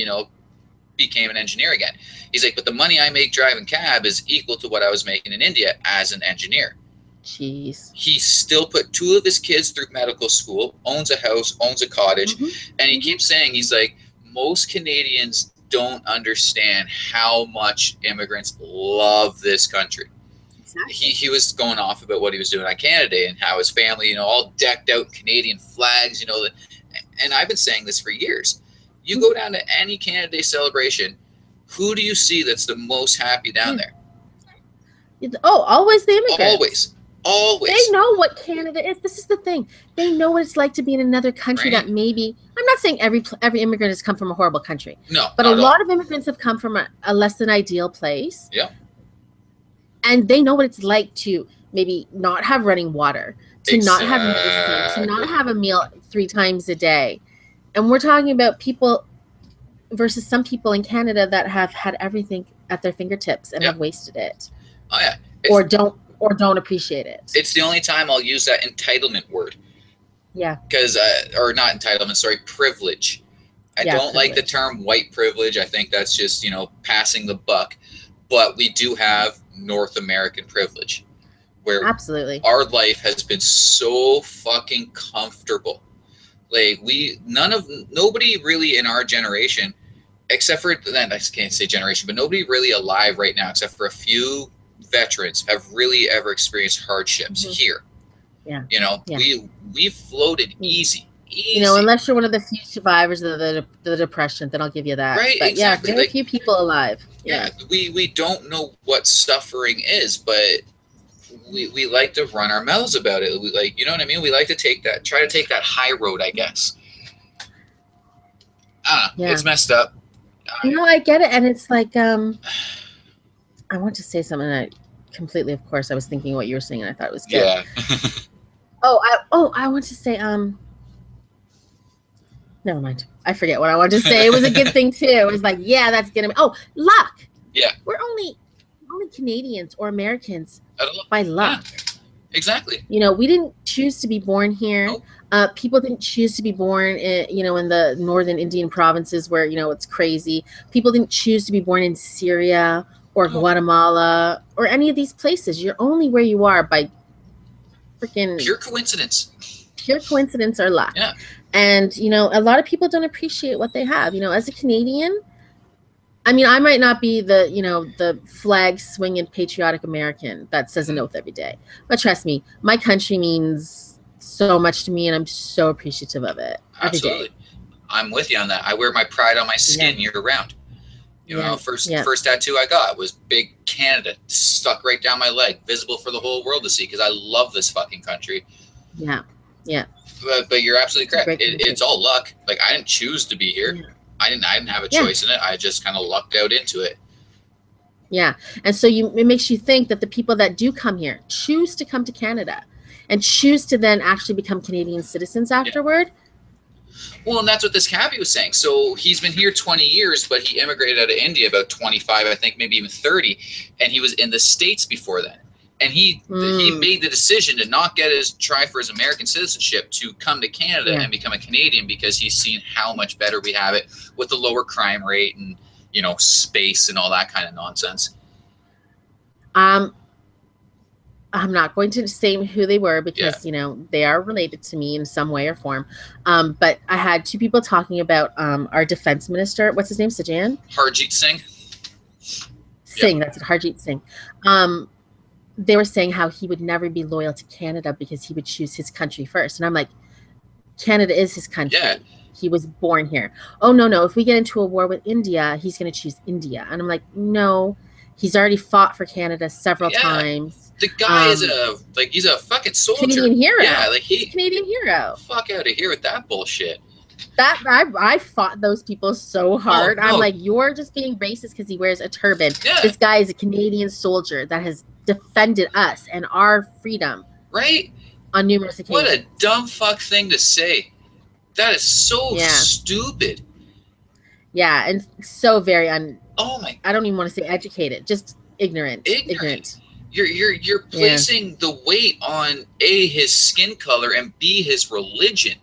became an engineer again. He's like, but the money I make driving cab is equal to what I was making in India as an engineer. Jeez. He still put 2 of his kids through medical school, owns a house, owns a cottage. And he keeps saying, he's like, most Canadians don't understand how much immigrants love this country. Exactly. He was going off about what he was doing on Canada Day and how his family, all decked out Canadian flags, and I've been saying this for years. You go down to any Canada Day celebration, who do you see that's the most happy down there? Oh, always the immigrants. Always. They know what Canada is. This is the thing. They know what it's like to be in another country that maybe, I'm not saying every immigrant has come from a horrible country. No. But a lot of immigrants have come from a less than ideal place. Yeah. And they know what it's like to maybe not have running water, to not have medicine, to not have a meal 3 times a day. And we're talking about people versus some people in Canada that have had everything at their fingertips and have wasted it. Oh, yeah. Or don't appreciate it. It's the only time I'll use that entitlement word. Yeah. Because, or not entitlement, sorry, privilege. I don't like the term white privilege. I think that's just, passing the buck. But we do have North American privilege. Where absolutely our life has been so fucking comfortable. Like nobody really in our generation, except for then I can't say generation, but nobody really alive right now, except for a few veterans, have really ever experienced hardships here. Yeah. You know, we floated easy. You know, unless you're one of the few survivors of the Depression, then I'll give you that. Right, but exactly. Yeah, very few people alive. Yeah, we don't know what suffering is, but we like to run our mouths about it. We like, you know what I mean? We like to try to take that high road, I guess. It's messed up. No, I get it, and it's like I want to say something. I completely, of course, I was thinking what you were saying, and I thought it was good. Yeah. I want to say never mind. I forget what I wanted to say. It was a good thing too. It was like, yeah, that's gonna be luck. Yeah. We're only Canadians or Americans by luck. Yeah, exactly. You know, we didn't choose to be born here. Nope. People didn't choose to be born in, you know, in the northern Indian provinces where, you know, it's crazy. People didn't choose to be born in Syria or Guatemala or any of these places. You're only where you are by freaking pure coincidence. Pure coincidence or luck. Yeah. And, you know, a lot of people don't appreciate what they have. You know, as a Canadian, I mean, I might not be the, you know, the flag swinging patriotic American that says an oath every day. But trust me, my country means so much to me, and I'm so appreciative of it. Absolutely. I'm with you on that. I wear my pride on my skin year round. You know, first tattoo I got was big Canada, stuck right down my leg, visible for the whole world to see, because I love this fucking country. Yeah. Yeah. But you're absolutely correct. It's all luck. Like, I didn't choose to be here. Yeah. I didn't have a choice in it. I just kind of lucked out into it. Yeah. And so it makes you think that the people that do come here choose to come to Canada and choose to then actually become Canadian citizens afterward. Yeah. Well, and that's what this cabbie was saying. So he's been here 20 years, but he immigrated out of India about 25, I think, maybe even 30. And he was in the States before then. And he made the decision to not try for his American citizenship, to come to Canada and become a Canadian, because he's seen how much better we have it with the lower crime rate and, you know, space and all that kind of nonsense. I'm not going to say who they were because, you know, they are related to me in some way or form. But I had two people talking about our defense minister. What's his name? Sajan? Harjit Singh. That's it. Harjit Singh. They were saying how he would never be loyal to Canada because he would choose his country first. And I'm like, Canada is his country. Yeah. He was born here. Oh, no. If we get into a war with India, he's going to choose India. And I'm like, no, he's already fought for Canada several times. The guy is he's a fucking soldier. Canadian hero. Yeah, like he's a Canadian hero. Fuck out of here with that bullshit. I fought those people so hard. I'm like, you're just being racist because he wears a turban. Yeah. This guy is a Canadian soldier that has defended us and our freedom. Right? On numerous occasions. What a dumb fuck thing to say. That is so stupid. Yeah, and so very oh my! I don't even want to say educated, just ignorant. Ignorant. You're placing the weight on A, his skin color, and B, his religion.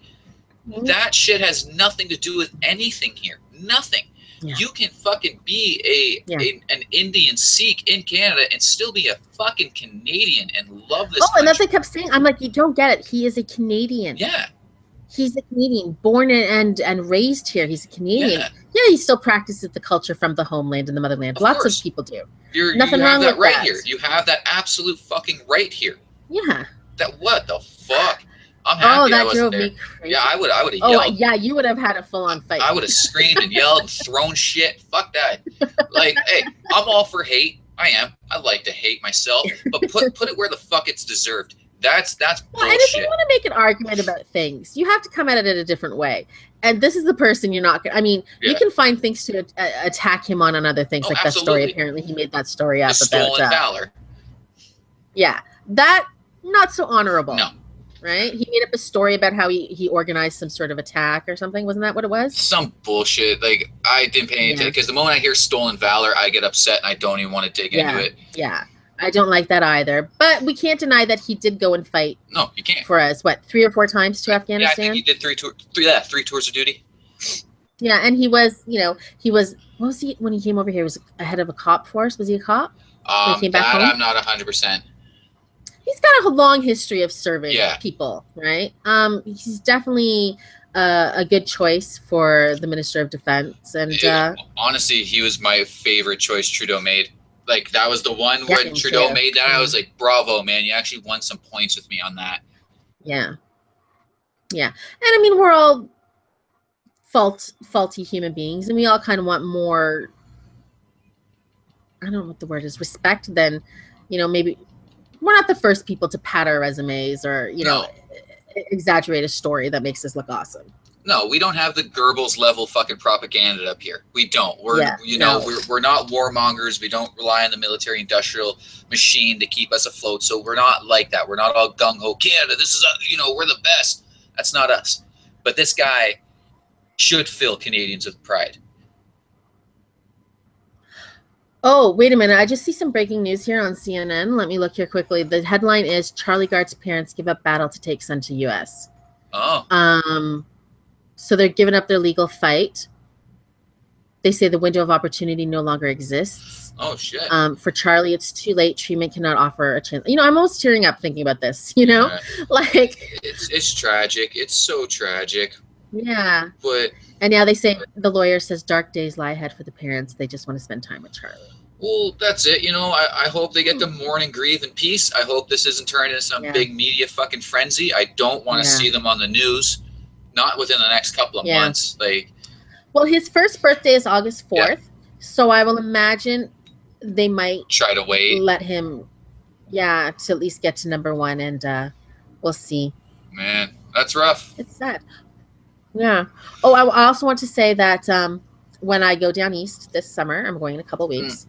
Mm-hmm. That shit has nothing to do with anything here. Nothing. Yeah. You can fucking be an Indian Sikh in Canada and still be a fucking Canadian and love this country. And that's what I kept saying. I'm like, you don't get it. He is a Canadian. Yeah. He's a Canadian, born and raised here. He's a Canadian. Yeah, he still practices the culture from the homeland and the motherland. Lots of people do. Nothing wrong with that. Here. You have that absolute fucking right here. Yeah. What the fuck? I'm happy I wasn't there. Me crazy. Yeah, I would have yelled. Oh, yeah, you would have had a full-on fight. I would have screamed and yelled and thrown shit. Fuck that. Like, hey, I'm all for hate. I am. I like to hate myself, but put it where the fuck it's deserved. That's bullshit. And if you want to make an argument about things, you have to come at it in a different way. And this is the person you're not going to... I mean, you can find things to attack him on other things, like that story. Apparently, he made that story up about... Stolen valor. Yeah. That, not so honorable. No. Right? He made up a story about how he organized some sort of attack or something. Wasn't that what it was? Some bullshit. Like, I didn't pay any attention because the moment I hear stolen valor, I get upset and I don't even want to dig into it. Yeah. I don't like that either. But we can't deny that he did go and fight. No, you can't. For us, 3 or 4 times to Afghanistan? Yeah, I think he did 3 tours of duty. Yeah, and he was, what was he, when he came over here, he was ahead of a cop force? Was he a cop? When he came back home? I'm not 100%. He's got a long history of serving people, right? He's definitely a good choice for the Minister of Defense. And honestly, he was my favorite choice Trudeau made. Like, that was the one when Trudeau made that. I was like, bravo, man. You actually won some points with me on that. Yeah. Yeah. And I mean, we're all faulty human beings, and we all kind of want more, I don't know what the word is, respect than, maybe we're not the first people to pad our resumes or, exaggerate a story that makes us look awesome. No, we don't have the Goebbels level fucking propaganda up here. We don't. We're we're not warmongers. We don't rely on the military industrial machine to keep us afloat. So we're not like that. We're not all gung ho Canada. This is we're the best. That's not us. But this guy should fill Canadians with pride. Oh, wait a minute. I just see some breaking news here on CNN. Let me look here quickly. The headline is Charlie Gart's parents give up battle to take son to U.S. Oh. So they're giving up their legal fight. They say the window of opportunity no longer exists. Oh, shit. For Charlie, it's too late. Treatment cannot offer a chance. I'm almost tearing up thinking about this, Like... It's tragic. It's so tragic. Yeah. But... And now they say, the lawyer says dark days lie ahead for the parents. They just want to spend time with Charlie. Well, that's it. I hope they get to mourn and grieve in peace. I hope this isn't turned into some big media fucking frenzy. I don't want to see them on the news. Not within the next couple of months. Well, his first birthday is August 4th. So I will imagine they might try to wait. Let him, to at least get to number one. And we'll see. Man, that's rough. It's sad. Yeah. Oh, I also want to say that when I go down east this summer, I'm going in a couple of weeks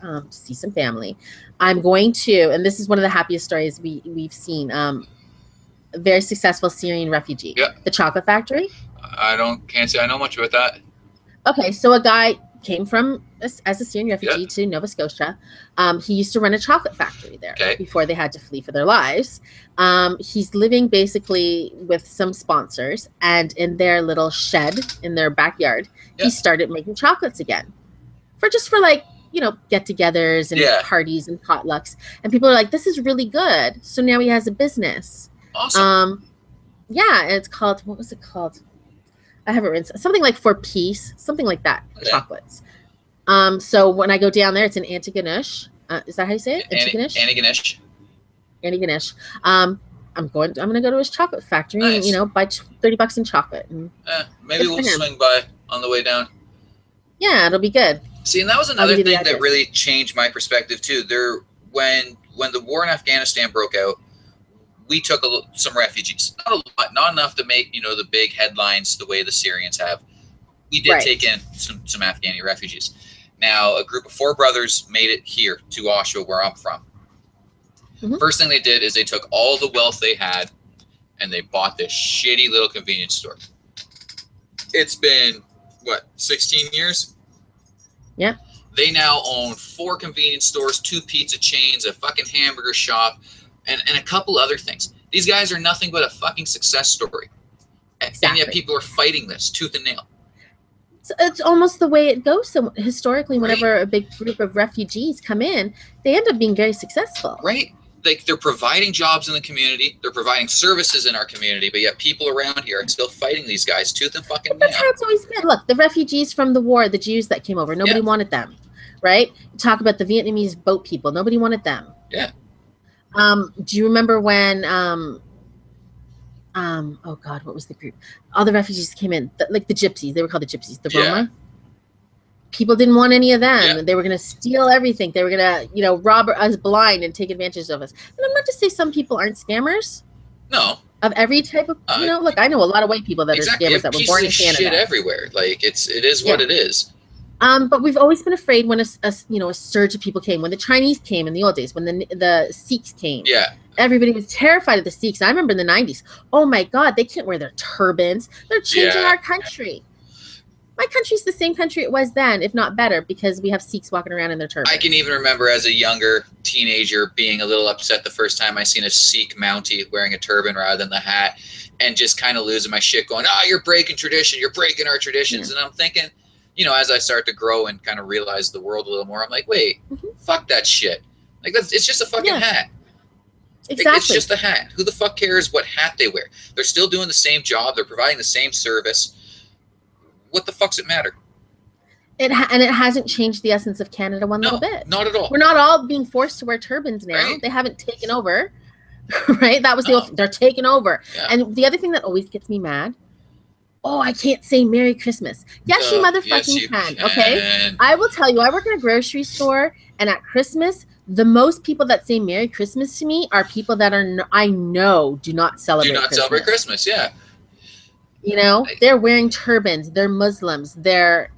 to see some family. I'm going to, and this is one of the happiest stories we've seen, a very successful Syrian refugee. Yep. The chocolate factory. Can't say I know much about that. Okay, so a guy came from as a Syrian refugee to Nova Scotia. He used to run a chocolate factory there before they had to flee for their lives. He's living basically with some sponsors, and in their little shed in their backyard, he started making chocolates again for get-togethers and parties and potlucks. And people are like, this is really good. So now he has a business. Awesome. It's called, what was it called? I have it written, something like For Peace, something like that, chocolates. So when I go down there, it's in Antigonish. Is that how you say it? Antigonish. Antigonish. I'm going to go to his chocolate factory and, buy $30 in chocolate. And maybe we'll swing by on the way down. Yeah, it'll be good. See, and that was another thing that really changed my perspective too. When the war in Afghanistan broke out, we took some refugees. Not a lot, not enough to make the big headlines the way the Syrians have. We did take in some Afghani refugees. Now, a group of 4 brothers made it here to Oshawa, where I'm from. Mm-hmm. First thing they did is they took all the wealth they had and they bought this shitty little convenience store. It's been, 16 years? Yeah. They now own 4 convenience stores, 2 pizza chains, a fucking hamburger shop, and a couple other things. These guys are nothing but a fucking success story. Exactly. And yet people are fighting this tooth and nail. So it's almost the way it goes. So historically, whenever a big group of refugees come in, they end up being very successful. Right. Like, they're providing jobs in the community. They're providing services in our community. But yet people around here are still fighting these guys tooth and fucking nail. That's how it's always been. Look, the refugees from the war, the Jews that came over, nobody wanted them. Right? You talk about the Vietnamese boat people. Nobody wanted them. Yeah. Do you remember when, oh God, what was the group? All the refugees came in, the gypsies. They were called the gypsies, the Roma. People didn't want any of them. Yeah. They were going to steal everything. They were going to, rob us blind and take advantage of us. And I'm not to say some people aren't scammers. No. Of every type of, look, I know a lot of white people that are scammers that were born in Canada. Shit everywhere. Like, it is what it is. But we've always been afraid when a surge of people came. When the Chinese came in the old days, when the Sikhs came, everybody was terrified of the Sikhs. I remember in the 90s. Oh my God, they can't wear their turbans. They're changing our country. My country's the same country it was then, if not better, because we have Sikhs walking around in their turbans. I can even remember as a younger teenager being a little upset the first time I seen a Sikh Mountie wearing a turban rather than the hat, and just kind of losing my shit, going, you're breaking tradition, you're breaking our traditions. And I'm thinking, as I start to grow and kind of realize the world a little more, I'm like, wait, fuck that shit. Like, it's just a fucking hat. Exactly. It's just a hat. Who the fuck cares what hat they wear? They're still doing the same job. They're providing the same service. What the fuck's it matter? And it hasn't changed the essence of Canada one little bit. Not at all. We're not all being forced to wear turbans now. Right. They haven't taken over, right? That was they're taking over. Yeah. And the other thing that always gets me mad, I can't say Merry Christmas. Yes, you motherfucking can. Okay? I will tell you, I work in a grocery store, and at Christmas, the most people that say Merry Christmas to me are people that I know do not celebrate Christmas, yeah. You know, they're wearing turbans, they're Muslims, they're,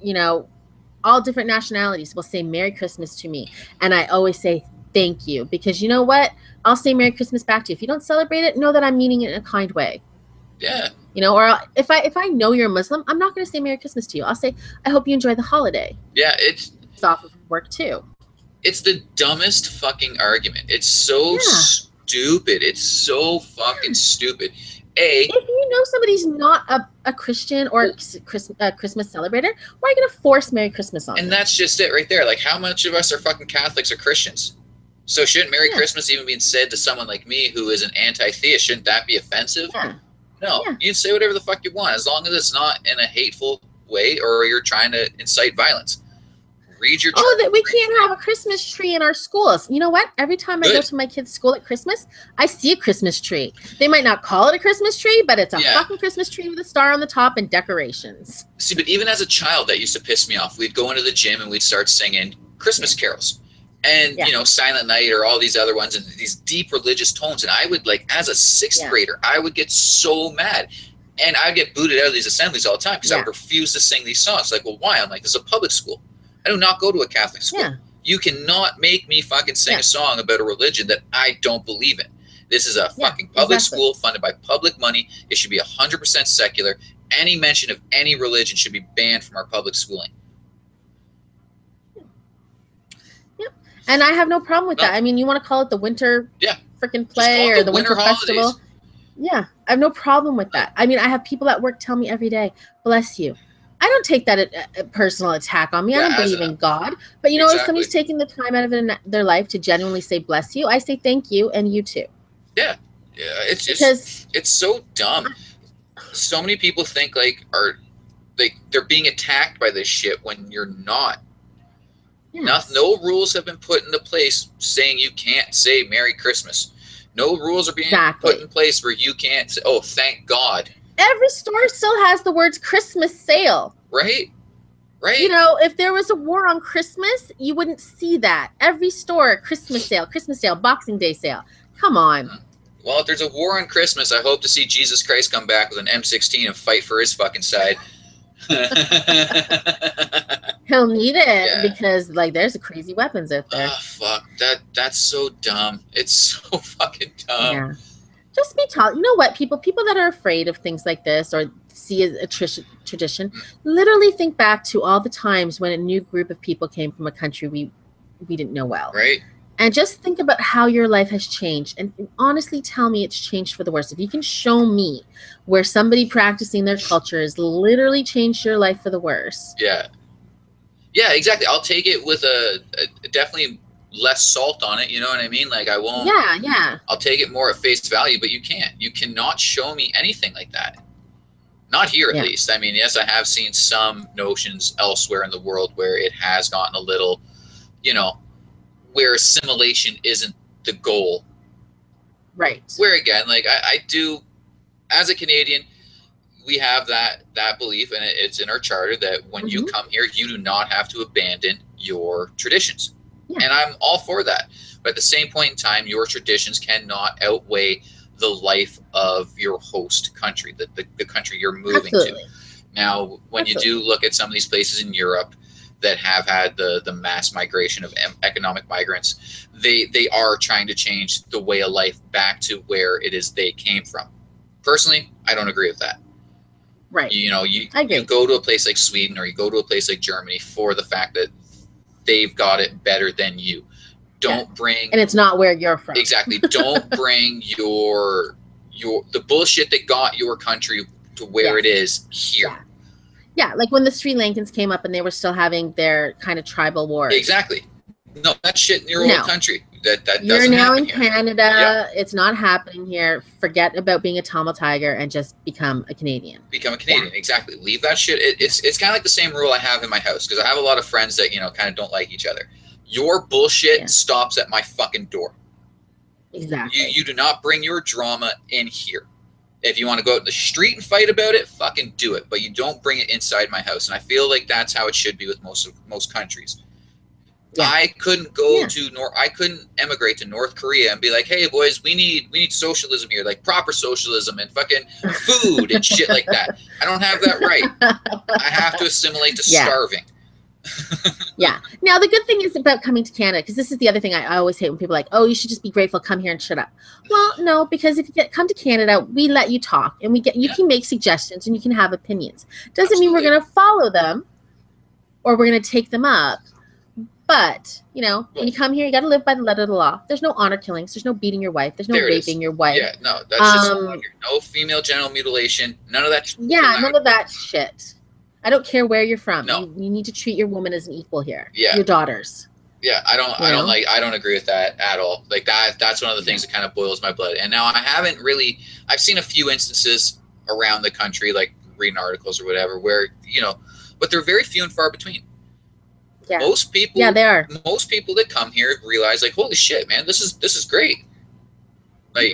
all different nationalities will say Merry Christmas to me. And I always say thank you, because you know what? I'll say Merry Christmas back to you. If you don't celebrate it, know that I'm meaning it in a kind way. Yeah. Or if I know you're a Muslim, I'm not going to say Merry Christmas to you. I'll say, I hope you enjoy the holiday. Yeah, it's off of work too. It's the dumbest fucking argument. It's so stupid. It's so fucking stupid. If you know somebody's not a Christian or a Christmas celebrator, why are you going to force Merry Christmas on them? And that's just it right there. Like, how much of us are fucking Catholics or Christians? So shouldn't Merry Christmas even be said to someone like me who is an anti-theist? Shouldn't that be offensive? Yeah. No, you can say whatever the fuck you want, as long as it's not in a hateful way or you're trying to incite violence. Read your that we can't have a Christmas tree in our schools. You know what? Every time I go to my kids' school at Christmas, I see a Christmas tree. They might not call it a Christmas tree, but it's a fucking Christmas tree with a star on the top and decorations. See, but even as a child, that used to piss me off. We'd go into the gym and we'd start singing Christmas carols. And, Silent Night or all these other ones and these deep religious tones. And I would, as a sixth grader, I would get so mad. And I'd get booted out of these assemblies all the time because I would refuse to sing these songs. Like, well, why? I'm like, this is a public school. I do not go to a Catholic school. Yeah. You cannot make me fucking sing a song about a religion that I don't believe in. This is a fucking public school funded by public money. It should be 100% secular. Any mention of any religion should be banned from our public schooling. And I have no problem with that. I mean, you want to call it the winter freaking play or the winter festival. Yeah, I have no problem with that. I mean, I have people at work tell me every day, bless you. I don't take that a personal attack on me. I don't believe in God. But, if somebody's taking the time out of their life to genuinely say bless you, I say thank you and you too. Yeah. Yeah, it's just, it's so dumb. So many people think they're being attacked by this shit when you're not. Yes. No rules have been put into place saying you can't say Merry Christmas. No rules are being put in place where you can't say, oh, thank God. Every store still has the words Christmas sale. Right? Right? If there was a war on Christmas, you wouldn't see that. Every store, Christmas sale, Boxing Day sale. Come on. Well, if there's a war on Christmas, I hope to see Jesus Christ come back with an M16 and fight for his fucking side. He'll need it because there's crazy weapons out there. Oh fuck, that's so dumb. It's so fucking dumb. Yeah. Just be taught. You know what? People that are afraid of things like this or see as a tradition, literally think back to all the times when a new group of people came from a country we didn't know well. Right. And just think about how your life has changed. And honestly, tell me it's changed for the worse. If you can show me where somebody practicing their culture has literally changed your life for the worse. Yeah. Yeah, exactly. I'll take it with a definitely less salt on it. You know what I mean? I won't. Yeah, yeah. I'll take it more at face value, but you can't. You cannot show me anything like that. Not here, at least. I mean, yes, I have seen some notions elsewhere in the world where it has gotten a little, where assimilation isn't the goal. Right. Where again, I do, as a Canadian, we have that belief, and it's in our charter that when you come here, you do not have to abandon your traditions. Yeah. And I'm all for that. But at the same point in time, your traditions cannot outweigh the life of your host country, the country you're moving to. Now, when you do look at some of these places in Europe that have had the mass migration of economic migrants, they are trying to change the way of life back to where it is they came from. Personally, I don't agree with that. Right. You go to a place like Sweden or you go to a place like Germany for the fact that they've got it better than you. Don't bring, and it's not where you're from. Exactly. Don't bring the bullshit that got your country to where it is here. Yeah, like when the Sri Lankans came up and they were still having their kind of tribal wars. Exactly. No, that shit in your own country. That You're doesn't now happen in here. Canada. Yeah. It's not happening here. Forget about being a Tamil tiger and just become a Canadian. Become a Canadian, exactly. Leave that shit. It's kind of like the same rule I have in my house, because I have a lot of friends that, you know, kind of don't like each other. Your bullshit stops at my fucking door. Exactly. You do not bring your drama in here. If you want to go out in the street and fight about it, fucking do it. But you don't bring it inside my house. And I feel like that's how it should be with most countries. Yeah. I couldn't go to I couldn't emigrate to North Korea and be like, hey boys, we need socialism here, like proper socialism and fucking food and shit like that. I don't have that right. I have to assimilate to starving. Yeah. Now the good thing is about coming to Canada, because this is the other thing I always hate when people are like, oh, you should just be grateful, come here and shut up. Well, no, because if you come to Canada, we let you talk and you can make suggestions and you can have opinions. Doesn't mean we're going to follow them or we're going to take them up. But, you know, when you come here, you got to live by the letter of the law. There's no honor killings. There's no beating your wife. There's no raping your wife. Yeah, no, that's just no female genital mutilation. None of that. Yeah, none of that shit. I don't care where you're from. No. You need to treat your woman as an equal here. Yeah. Your daughters. Yeah, I don't agree with that at all. Like that's one of the things that kind of boils my blood. And now I've seen a few instances around the country, like reading articles or whatever, where, you know, but they're very few and far between. Yeah. Most people, they are. Most people that come here realize, like, holy shit, man, this is great. Like,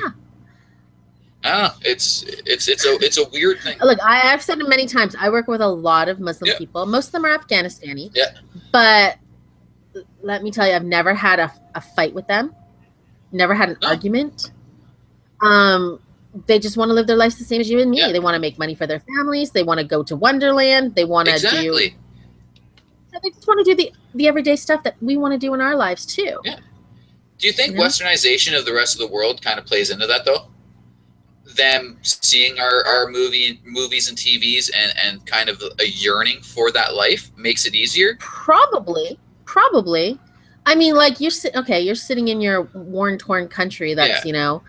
I don't know, it's a weird thing. Look, I've said it many times. I work with a lot of Muslim people. Most of them are Afghanistani. Yeah. But let me tell you, I've never had a fight with them. Never had an argument. They just want to live their lives the same as you and me. Yeah. They want to make money for their families. They want to go to Wonderland. They want to do. They just want to do the everyday stuff that we want to do in our lives too. Yeah. Do you think westernization of the rest of the world kind of plays into that though? Them seeing our movies and TVs and kind of a yearning for that life makes it easier? Probably. I mean, like you're sitting in your war-torn country that's, you know,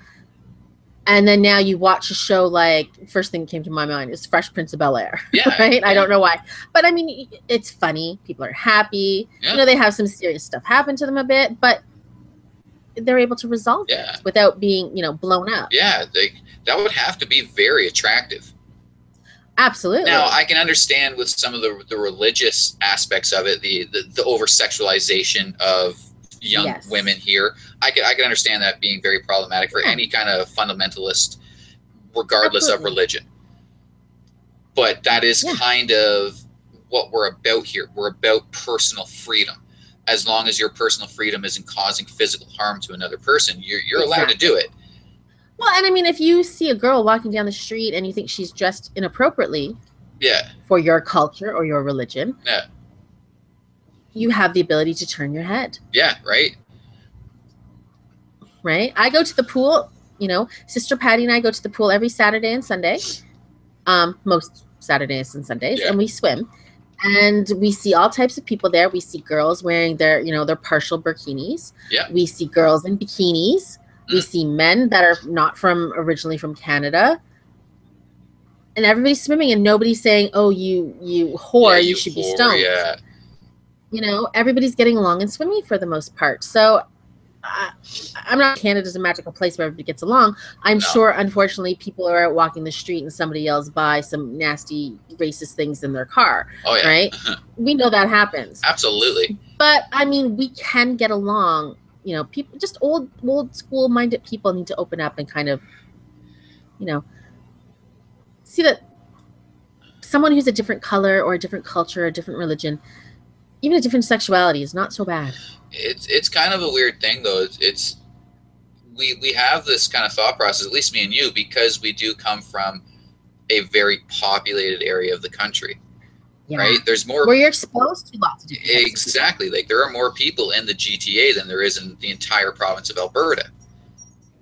and then now you watch a show like, first thing that came to my mind is Fresh Prince of Bel-Air. Yeah. Right? Yeah. I don't know why. But I mean, it's funny. People are happy. Yeah. You know, they have some serious stuff happen to them a bit, but they're able to resolve it without being, you know, blown up. Yeah. That would have to be very attractive. Absolutely. Now, I can understand with some of the religious aspects of it, the over-sexualization of young women here. I can understand that being very problematic for any kind of fundamentalist, regardless of religion. But that is kind of what we're about here. We're about personal freedom. As long as your personal freedom isn't causing physical harm to another person, you're allowed to do it. Well, and I mean, if you see a girl walking down the street and you think she's dressed inappropriately for your culture or your religion, you have the ability to turn your head. Yeah, right. Right? I go to the pool, you know, Sister Patty and I go to the pool every Saturday and Sunday, most Saturdays and Sundays, and we swim. And we see all types of people there. We see girls wearing their, you know, their partial bikinis. Yeah. We see girls in bikinis. We see men that are not originally from Canada. And everybody's swimming and nobody's saying, oh, you whore, you should be stoned. Yeah. You know, everybody's getting along and swimming for the most part. So I'm not, Canada's a magical place where everybody gets along. I'm sure, unfortunately, people are out walking the street and somebody yells by some nasty racist things in their car. Oh, yeah. Right? We know that happens. Absolutely. But, I mean, we can get along. You know, people, just old school minded people need to open up and kind of, you know, see that someone who's a different color or a different culture, a different religion, even a different sexuality is not so bad. It's kind of a weird thing though. We have this kind of thought process, at least me and you, because we do come from a very populated area of the country. Yeah. Right? There's more where you're exposed to lots of different exactly. Like there are more people in the GTA than there is in the entire province of Alberta.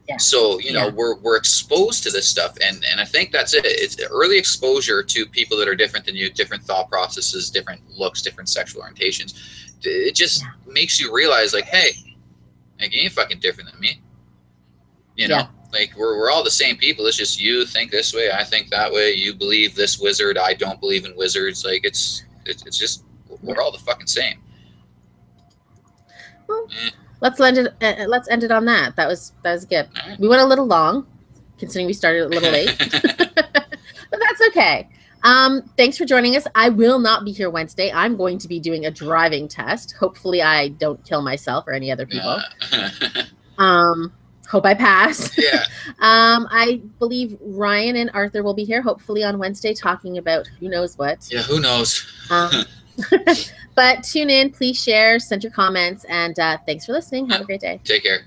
Yeah. So, you know, we're exposed to this stuff and I think that's it. It's early exposure to people that are different than you, different thought processes, different looks, different sexual orientations. It just makes you realize like, hey, like, you ain't fucking different than me. You know? Like we're all the same people. It's just you think this way, I think that way. You believe this wizard, I don't believe in wizards. Like it's just we're all the fucking same. Well, let's end it on that. That was good. Right. We went a little long, considering we started a little late, but that's okay. Thanks for joining us. I will not be here Wednesday. I'm going to be doing a driving test. Hopefully I don't kill myself or any other people. Hope I pass. Yeah. I believe Ryan and Arthur will be here hopefully on Wednesday talking about who knows what. Yeah, who knows? But tune in, please share, send your comments, and thanks for listening. Have a great day. Take care.